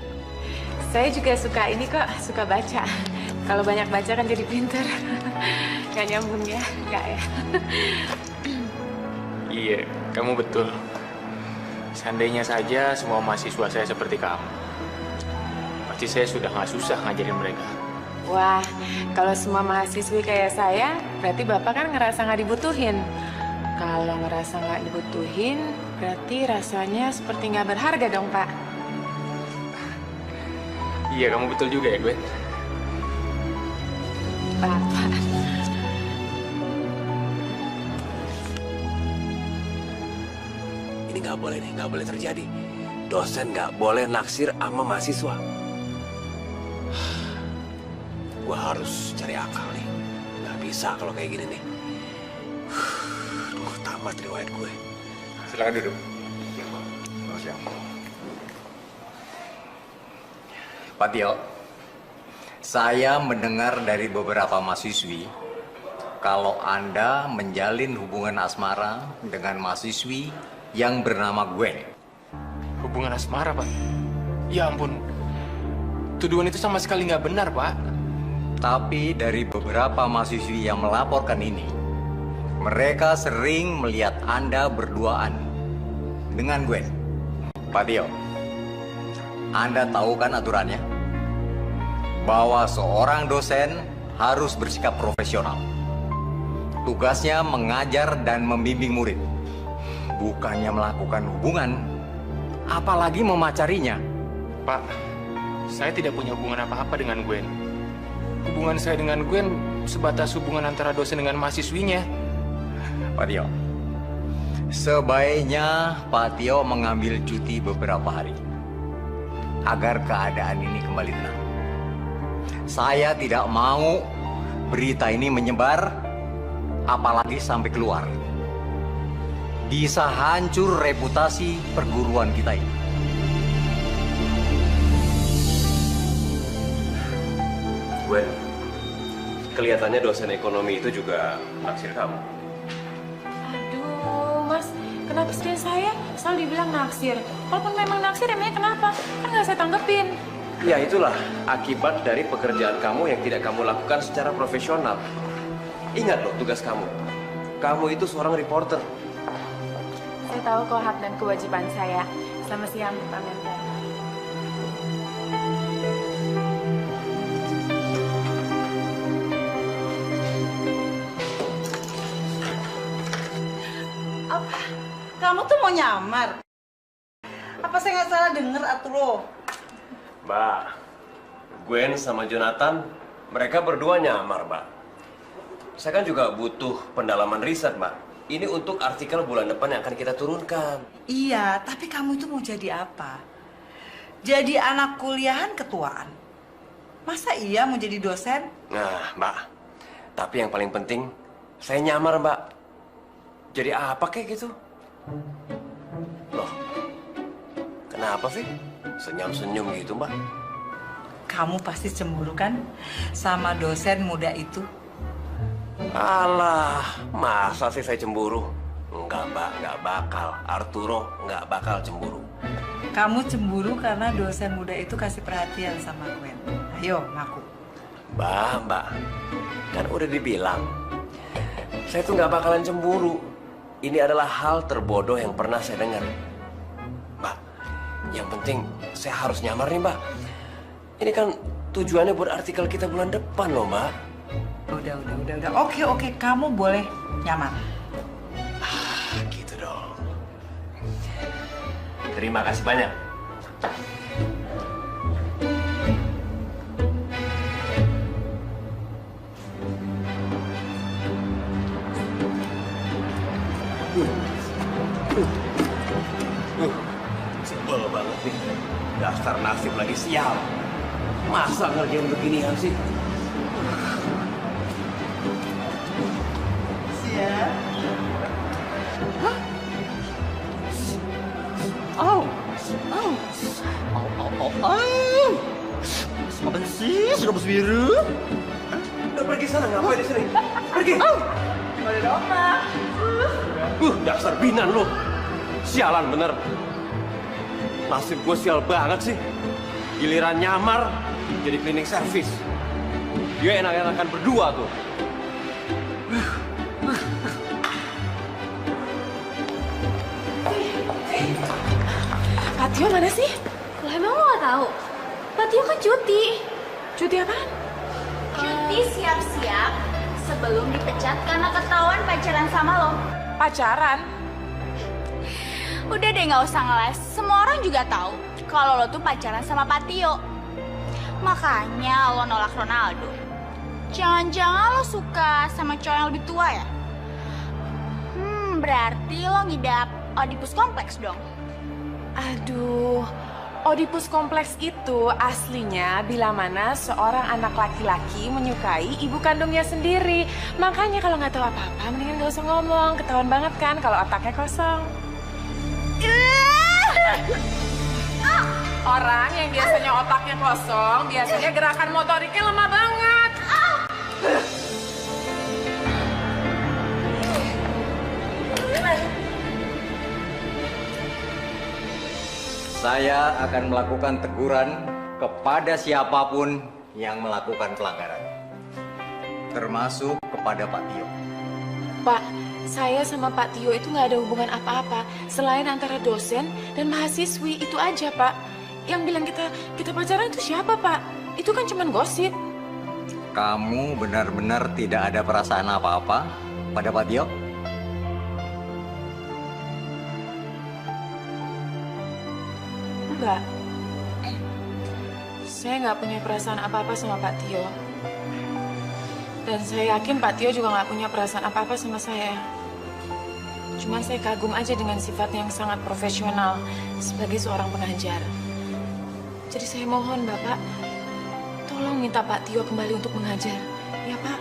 Saya juga suka ini kok, suka baca. Kalau banyak baca kan jadi pinter. Gak nyambung ya, nggak ya? Iya, kamu betul. Seandainya saja semua mahasiswa saya seperti kamu, pasti saya sudah nggak susah ngajarin mereka. Wah, kalau semua mahasiswi kayak saya, berarti Bapak kan ngerasa nggak dibutuhin. Kalau ngerasa nggak dibutuhin, berarti rasanya seperti nggak berharga dong, Pak. Iya, kamu betul juga ya, Gwen. Bapak. Ini nggak boleh nih, nggak boleh terjadi. Dosen nggak boleh naksir sama mahasiswa. Gue harus cari akal nih. Nggak bisa kalau kayak gini nih. Duh, tamat riwayat gue. Silakan duduk. Pak Tio, Saya mendengar dari beberapa mahasiswi kalau Anda menjalin hubungan asmara dengan mahasiswi yang bernama Gwen. Hubungan asmara, Pak? Ya ampun. Tuduhan itu sama sekali nggak benar, Pak. Tapi dari beberapa mahasiswi yang melaporkan ini, mereka sering melihat Anda berduaan dengan Gwen. Pak Tio, Anda tahu kan aturannya? Bahwa seorang dosen harus bersikap profesional. Tugasnya mengajar dan membimbing murid. Bukannya melakukan hubungan, apalagi memacarinya. Pak, saya tidak punya hubungan apa-apa dengan Gwen. Hubungan saya dengan Gwen sebatas hubungan antara dosen dengan mahasiswinya. Pak Tio, sebaiknya Pak Tio mengambil cuti beberapa hari agar keadaan ini kembali tenang. Saya tidak mau berita ini menyebar, apalagi sampai keluar. Bisa hancur reputasi perguruan kita ini. Gwen, kelihatannya dosen ekonomi itu juga naksir kamu. Aduh, Mas, kenapa istri saya selalu dibilang naksir? Walaupun memang naksir, emangnya kenapa? Kan nggak saya tanggepin. Ya itulah akibat dari pekerjaan kamu yang tidak kamu lakukan secara profesional. Ingat loh tugas kamu. Kamu itu seorang reporter. Saya tahu kok hak dan kewajiban saya. Selamat siang, Pak Mentor. Apa? Kamu tuh mau nyamar? Apa saya nggak salah denger, Arturo? Mbak, Gwen sama Jonathan, mereka berdua nyamar, Mbak. Saya kan juga butuh pendalaman riset, Mbak. Ini untuk artikel bulan depan yang akan kita turunkan. Iya, tapi kamu itu mau jadi apa? Jadi anak kuliahan ketuaan. Masa iya mau jadi dosen? Nah, Mbak. Tapi yang paling penting, saya nyamar, Mbak. Jadi apa kayak gitu? Loh, kenapa sih? Senyum-senyum gitu, Mbak. Kamu pasti cemburu kan sama dosen muda itu? Alah, masa sih saya cemburu? Enggak, Mbak, enggak bakal. Arturo enggak bakal cemburu. Kamu cemburu karena dosen muda itu kasih perhatian sama Gwen. Ayo, ngaku. Mbak, kan udah dibilang. Saya tuh nggak bakalan cemburu. Ini adalah hal terbodoh yang pernah saya dengar. Mbak, yang penting saya harus nyamar nih, Mbak. Ini kan tujuannya buat artikel kita bulan depan loh, Mbak. Udah. Oke, kamu boleh nyamar. Gitu dong. Terima kasih banyak. Sebel banget nih. Dasar nasib lagi sial. Masa ngerjain beginian sih? Siap. Apa sih? Sudah bos biru? Udah pergi sana, ngapain di sini? Pergi! Ada oma. Dasar binan lo. Sialan bener. Nasib gue sial banget sih. Giliran nyamar jadi cleaning service. Dia enak-enakan berdua tuh. Pak Tio mana sih? Lah emang lo gak tahu? Pak Tio kan cuti. Cuti apaan? Cuti siap-siap sebelum dipecat karena ketahuan pacaran sama lo. Pacaran? Udah deh nggak usah ngeles. Semua orang juga tahu kalau lo tuh pacaran sama Patio. Makanya lo nolak Ronaldo. Jangan-jangan lo suka sama cowok yang lebih tua ya? Berarti lo ngidap Oedipus kompleks dong. Aduh, Oedipus kompleks itu aslinya bila mana seorang anak laki-laki menyukai ibu kandungnya sendiri. Makanya kalau nggak tahu apa-apa, mendingan nggak usah ngomong. Ketahuan banget kan kalau otaknya kosong. Orang yang biasanya otaknya kosong, biasanya gerakan motoriknya lemah banget. Saya akan melakukan teguran kepada siapapun yang melakukan pelanggaran. Termasuk kepada Pak Tio. Pak, saya sama Pak Tio itu nggak ada hubungan apa-apa selain antara dosen dan mahasiswi, itu aja, Pak. Yang bilang kita pacaran itu siapa, Pak? Itu kan cuman gosip. Kamu benar-benar tidak ada perasaan apa-apa pada Pak Tio? Enggak. Saya nggak punya perasaan apa-apa sama Pak Tio. Dan saya yakin Pak Tio juga nggak punya perasaan apa-apa sama saya. Cuma saya kagum aja dengan sifatnya yang sangat profesional sebagai seorang pengajar. Jadi saya mohon Bapak, tolong minta Pak Tio kembali untuk mengajar. Ya Pak?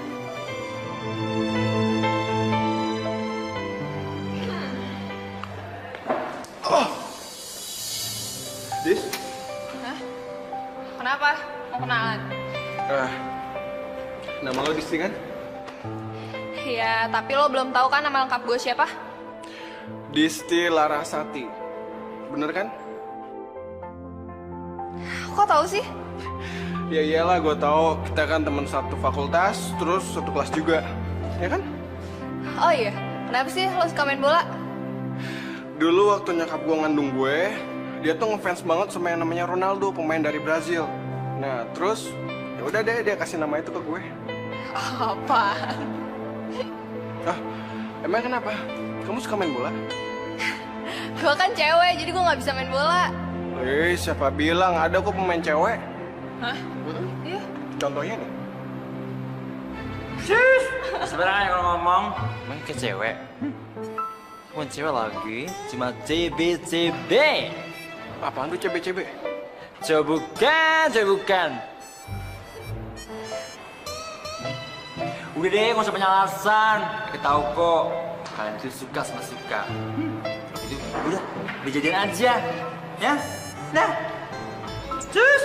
Dis? Hah? Kenapa? Mau kenalan? Nama lo Disti kan? Ya, tapi lo belum tahu kan nama lengkap gue siapa? Disti Larasati. Bener kan? Kok tahu sih? Ya iyalah, gue tahu kita kan teman satu fakultas, terus satu kelas juga, ya kan? Oh iya, kenapa sih lo suka main bola? Dulu waktu nyokap gue ngandung gue, dia tuh ngefans banget sama yang namanya Ronaldo, pemain dari Brazil. Nah, terus ya udah deh dia kasih nama itu ke gue. Apa? Emang kenapa? Kamu suka main bola? Gue kan cewek, jadi gue nggak bisa main bola. Siapa bilang ada kok pemain cewek? Hah? Iya. Contohnya nih. Sebenarnya kalau ngomong, emang ke cewek. Bukan cewek lagi, cuma CB-CB. Apaan tuh CB-CB? Bukan. Udah deh, nggak usah banyak alasan. Kita tahu kok, kalian itu suka sama suka. Itu udah, dijadiin aja, ya. Nah, cus.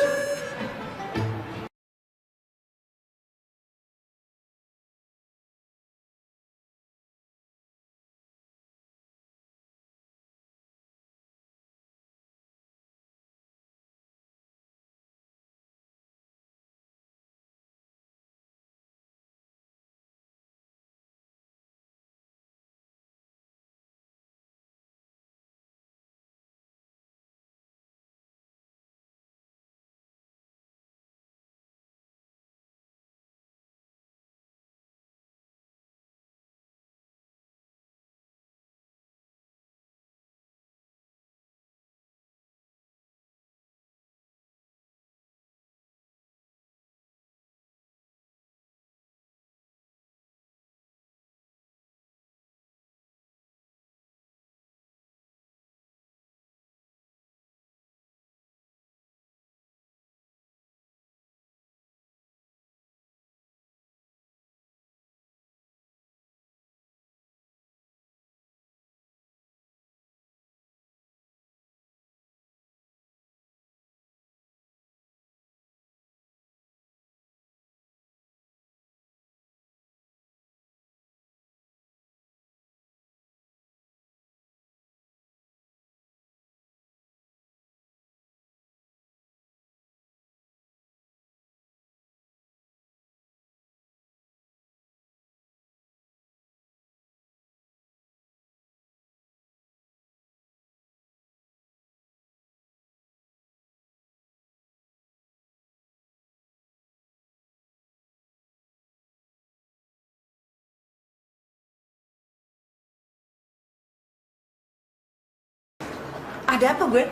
Ada apa, Gwen?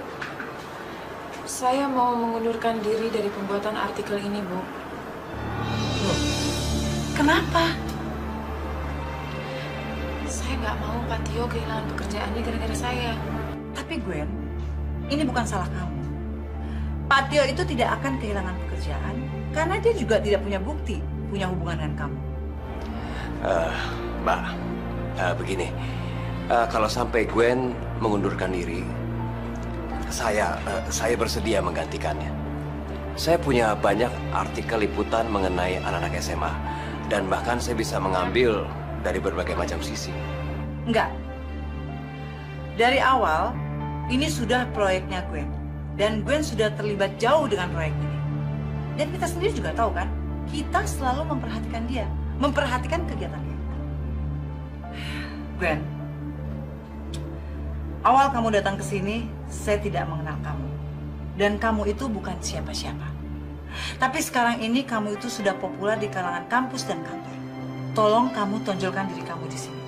Saya mau mengundurkan diri dari pembuatan artikel ini, Bu. Kenapa? Saya nggak mau Pak Tio kehilangan pekerjaannya gara-gara saya. Tapi Gwen, ini bukan salah kamu. Pak Tio itu tidak akan kehilangan pekerjaan karena dia juga tidak punya bukti punya hubungan dengan kamu. Mbak, begini. Kalau sampai Gwen mengundurkan diri, Saya bersedia menggantikannya. Saya punya banyak artikel liputan mengenai anak-anak SMA. Dan bahkan saya bisa mengambil dari berbagai macam sisi. Enggak. Dari awal, ini sudah proyeknya Gwen. Dan Gwen sudah terlibat jauh dengan proyek ini. Dan kita sendiri juga tahu kan, kita selalu memperhatikan dia. Memperhatikan kegiatan dia. Gwen, awal kamu datang ke sini, saya tidak mengenal kamu. Dan kamu itu bukan siapa-siapa. Tapi sekarang ini kamu itu sudah populer di kalangan kampus dan kantor. Tolong kamu tonjolkan diri kamu di sini.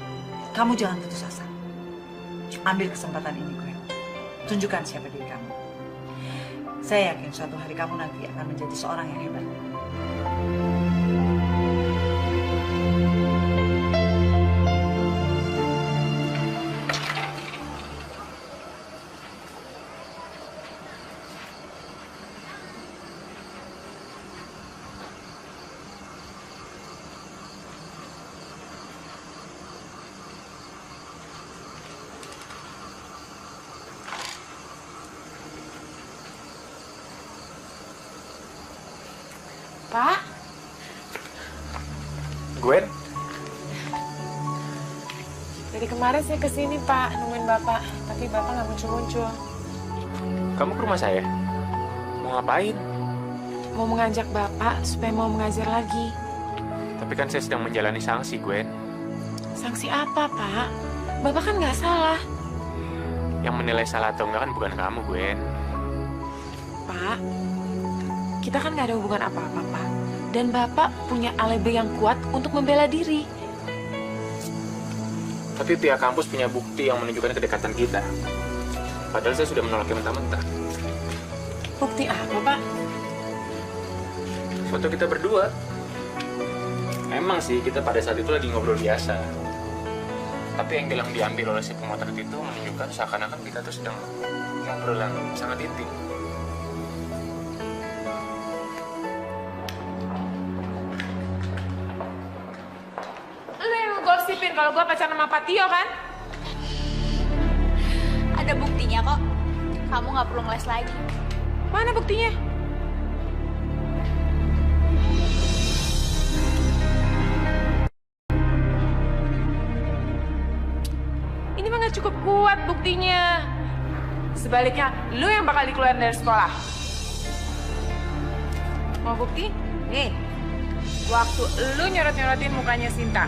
Kamu jangan putus asa. Ambil kesempatan ini, Gwen. Tunjukkan siapa diri kamu. Saya yakin suatu hari kamu nanti akan menjadi seorang yang hebat. Pak? Gwen? Dari kemarin saya kesini, Pak, nemuin Bapak. Tapi Bapak nggak muncul-muncul. Kamu ke rumah saya? Mau ngapain? Mau mengajak Bapak supaya mau mengajar lagi. Tapi kan saya sedang menjalani sanksi, Gwen. Sanksi apa, Pak? Bapak kan nggak salah. Yang menilai salah atau enggak kan bukan kamu, Gwen. Pak, kita kan nggak ada hubungan apa-apa, Pak. Dan Bapak punya alibi yang kuat untuk membela diri. Tapi pihak kampus punya bukti yang menunjukkan kedekatan kita. Padahal saya sudah menolaknya mentah-mentah. Bukti apa, Pak? Foto kita berdua. Emang sih kita pada saat itu lagi ngobrol biasa. Tapi angle yang diambil oleh si pemotret itu menunjukkan seakan-akan kita tuh sedang ngobrol yang sangat intim. Lu yang ngegosipin kalau gua pacaran sama Pak Tio kan? Ada buktinya kok. Kamu nggak perlu ngeles lagi. Mana buktinya? Ini mah nggak cukup kuat buktinya. Sebaliknya, lu yang bakal dikeluarin dari sekolah. Mau bukti? Nih, waktu lu nyorot-nyorotin mukanya Sinta.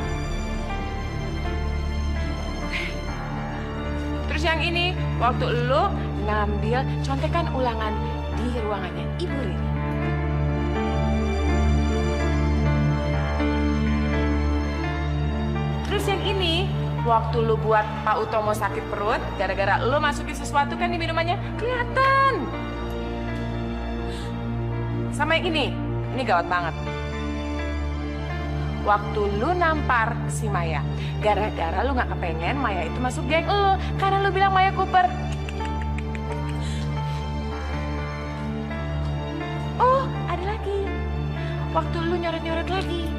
Terus yang ini, waktu lu ngambil contekan ulangan di ruangannya Ibu Rini. Terus yang ini, waktu lu buat Pak Utomo sakit perut, gara-gara lu masukin sesuatu kan di minumannya, kelihatan. Sama yang ini gawat banget. Waktu lu nampar si Maya, gara-gara lu gak kepengen Maya itu masuk geng lu, karena lu bilang Maya Cooper. Oh, ada lagi. Waktu lu nyorot-nyorot lagi,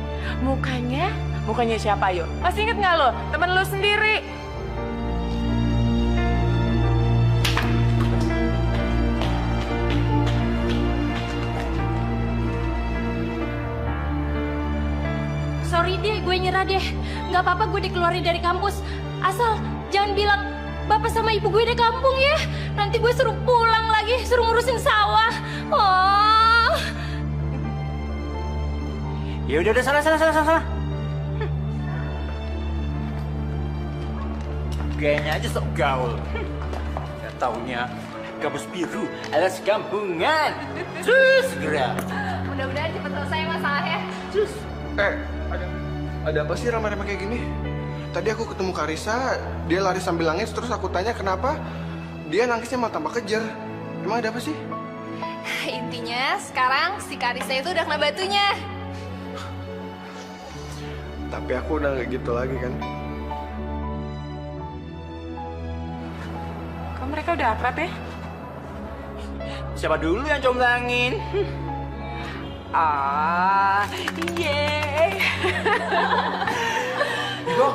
mukanya siapa yuk? Masih inget gak lu? Temen lu sendiri. Sorry deh, gue nyerah deh. Gak apa-apa gue dikeluarin dari kampus. Asal jangan bilang bapak sama ibu gue di kampung ya. Nanti gue suruh pulang lagi, suruh ngurusin sawah. Oh. Ya udah sana. Kayaknya aja sok gaul. Gak taunya kampus biru alias kampungan. Terus gerak. Mudah-mudahan cepat selesai masalahnya. Terus. Ada apa sih ramai-ramai kayak gini? Tadi aku ketemu Karisa, dia lari sambil nangis, terus aku tanya kenapa dia nangisnya malah tambah kejer. Emang ada apa sih? Intinya sekarang si Karisa itu udah kena batunya. Tapi aku udah gak gitu lagi kan. Kok mereka udah akrab ya? Siapa dulu yang comblangin? Yeay. Igo,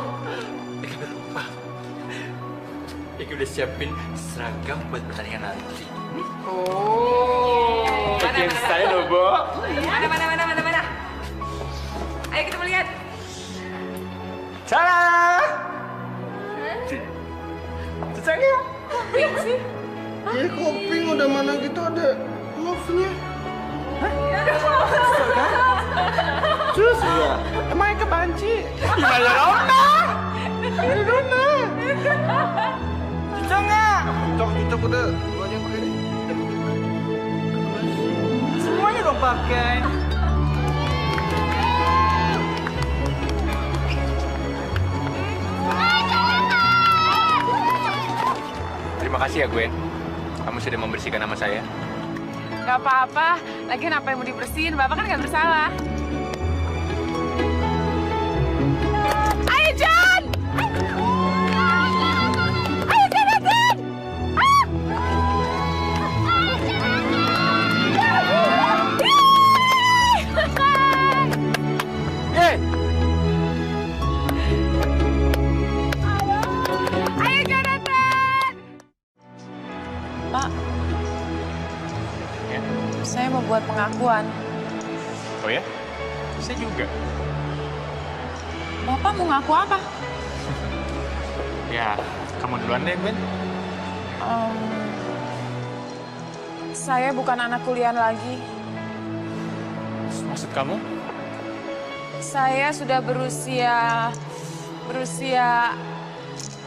Ika Kiki udah siapin seragam buat pertandingan nanti. Oh, bagian saya loh, Bo. Mana? Ayo kita melihat. Salah. Cecengnya. Pink sih. Ya kok pink udah mana gitu ada love-nya. Terus ya, emangnya kebanci? Gimana Rona? Ini Dona. Cocok nggak? Cocok udah. Lu aja yang pakai deh. Semuanya dong pakai. Terima kasih ya Gwen. Kamu sudah membersihkan nama saya. Gak apa-apa. Lagian apa yang mau dibersihin? Bapak kan gak bersalah. Ayo, John! Ayo, Jonathan! Yeay! Ayo, Jonathan! Pak, Ya. saya mau buat pengakuan. Oh ya? Saya juga. Bapak mau ngaku apa? Ya, kamu duluan deh, Gwen. Saya bukan anak kuliah lagi. Maksud kamu? Saya sudah berusia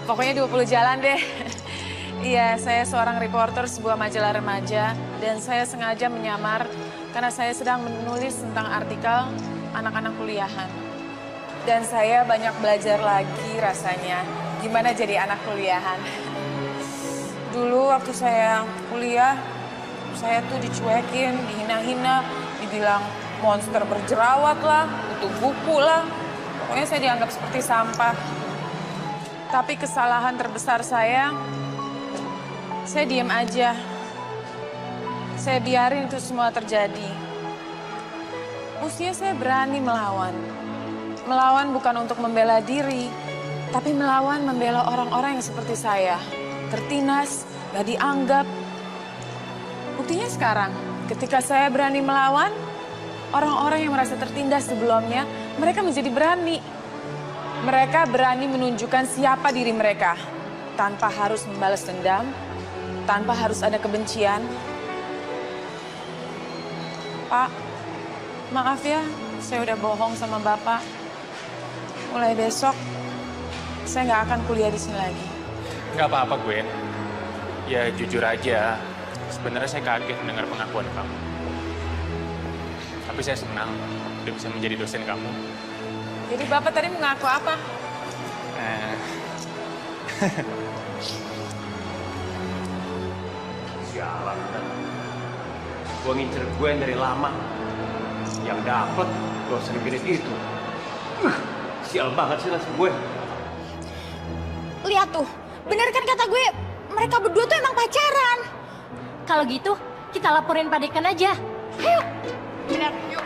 pokoknya 20 jalan deh. Iya, saya seorang reporter sebuah majalah remaja dan saya sengaja menyamar karena saya sedang menulis tentang artikel anak-anak kuliahan. Dan saya banyak belajar lagi rasanya gimana jadi anak kuliahan. Dulu waktu saya kuliah, saya tuh dicuekin, dihina-hina, dibilang monster berjerawat lah, butuh buku lah. Pokoknya saya dianggap seperti sampah. Tapi kesalahan terbesar saya diam aja. Saya biarin itu semua terjadi. Usia saya berani melawan. Melawan bukan untuk membela diri, tapi melawan membela orang-orang yang seperti saya. Tertindas, gak dianggap. Buktinya sekarang, ketika saya berani melawan, orang-orang yang merasa tertindas sebelumnya, mereka menjadi berani. Mereka berani menunjukkan siapa diri mereka, tanpa harus membalas dendam, tanpa harus ada kebencian. Pak, maaf ya, saya udah bohong sama Bapak. Mulai besok, saya nggak akan kuliah di sini lagi. Nggak apa-apa, Gwen. Ya, jujur aja. Sebenarnya saya kaget mendengar pengakuan kamu. Tapi saya senang udah bisa menjadi dosen kamu. Jadi Bapak tadi mengaku apa? Sialan. Gue ngincer Gwen dari lama. Yang dapet dosen gede itu. Sial banget sih nasib gue. Lihat tuh, bener kan kata gue, mereka berdua tuh emang pacaran. Kalau gitu, kita laporin Pak Dekan aja. Ayo. Bener, yuk.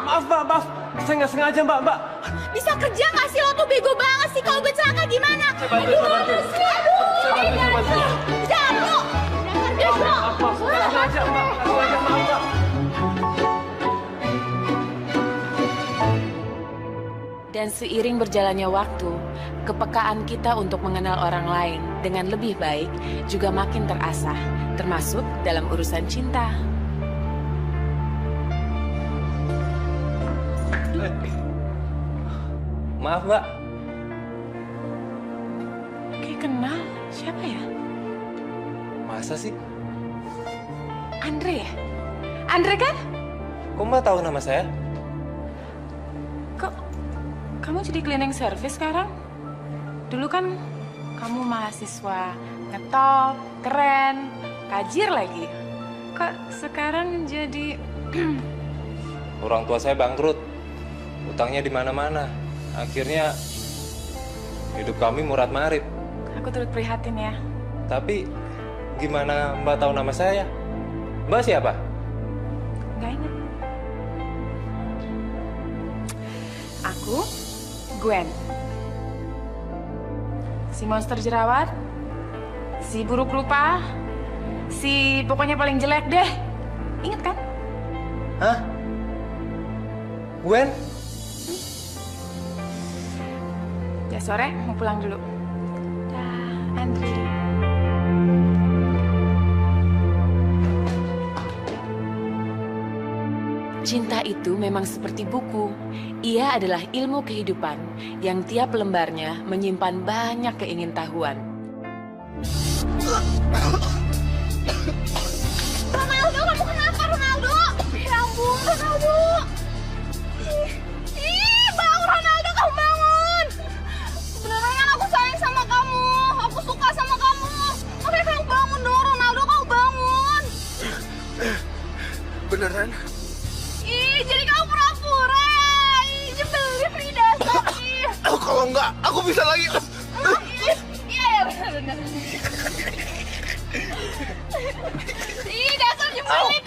Maaf, Mbak, maaf. Saya nggak sengaja, Mbak. Bisa kerja nggak sih lo tuh bego banget sih kalau gue celaka gimana? Saya bantu. Jatuh. Maaf, nggak sengaja, Mbak. Maaf, Mbak. Dan seiring berjalannya waktu, kepekaan kita untuk mengenal orang lain dengan lebih baik juga makin terasah, termasuk dalam urusan cinta. Maaf, Mbak. Kayak kenal, siapa ya? Masa sih? Andre ya? Andre kan? Kok Mbak tahu nama saya? Kok kamu jadi cleaning service sekarang? Dulu kan kamu mahasiswa ngetop, keren, tajir lagi. Kok sekarang jadi... Orang tua saya bangkrut. Utangnya di mana-mana. Akhirnya hidup kami murad-marid. Aku turut prihatin ya. Tapi gimana Mbak tahu nama saya? Mbak siapa? Nggak ingat. Aku, Gwen. Si monster jerawat, si buruk rupa, si pokoknya paling jelek deh. Ingat kan? Hah? Gwen? Ya sore, mau pulang dulu. Dah, Andri. Cinta itu memang seperti buku. Ia adalah ilmu kehidupan yang tiap lembarnya menyimpan banyak keingintahuan. Ronaldo, kamu kenapa Ronaldo? Ya ampun, Ronaldo. Ih, bangun Ronaldo, kamu bangun. Beneran kan aku sayang sama kamu. Aku suka sama kamu. Makanya kamu bangun dong, Ronaldo, kamu bangun. Beneran? Ih, jadi kamu pura-pura. Ih, nyebelin Frida, sakit. Kalau enggak, aku bisa lagi. Iya, bener-bener. Ih, dasar nyebelin.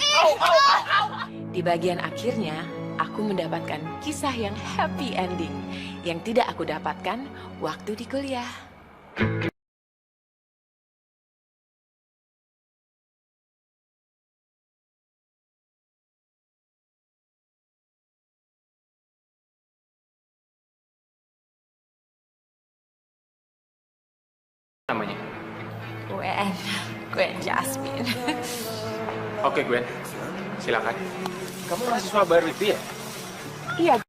Di bagian akhirnya, aku mendapatkan kisah yang happy ending yang tidak aku dapatkan waktu di kuliah. Namanya? Gwen Jasmine. Oke Gwen, silakan. Kamu mahasiswa baru itu ya? Iya,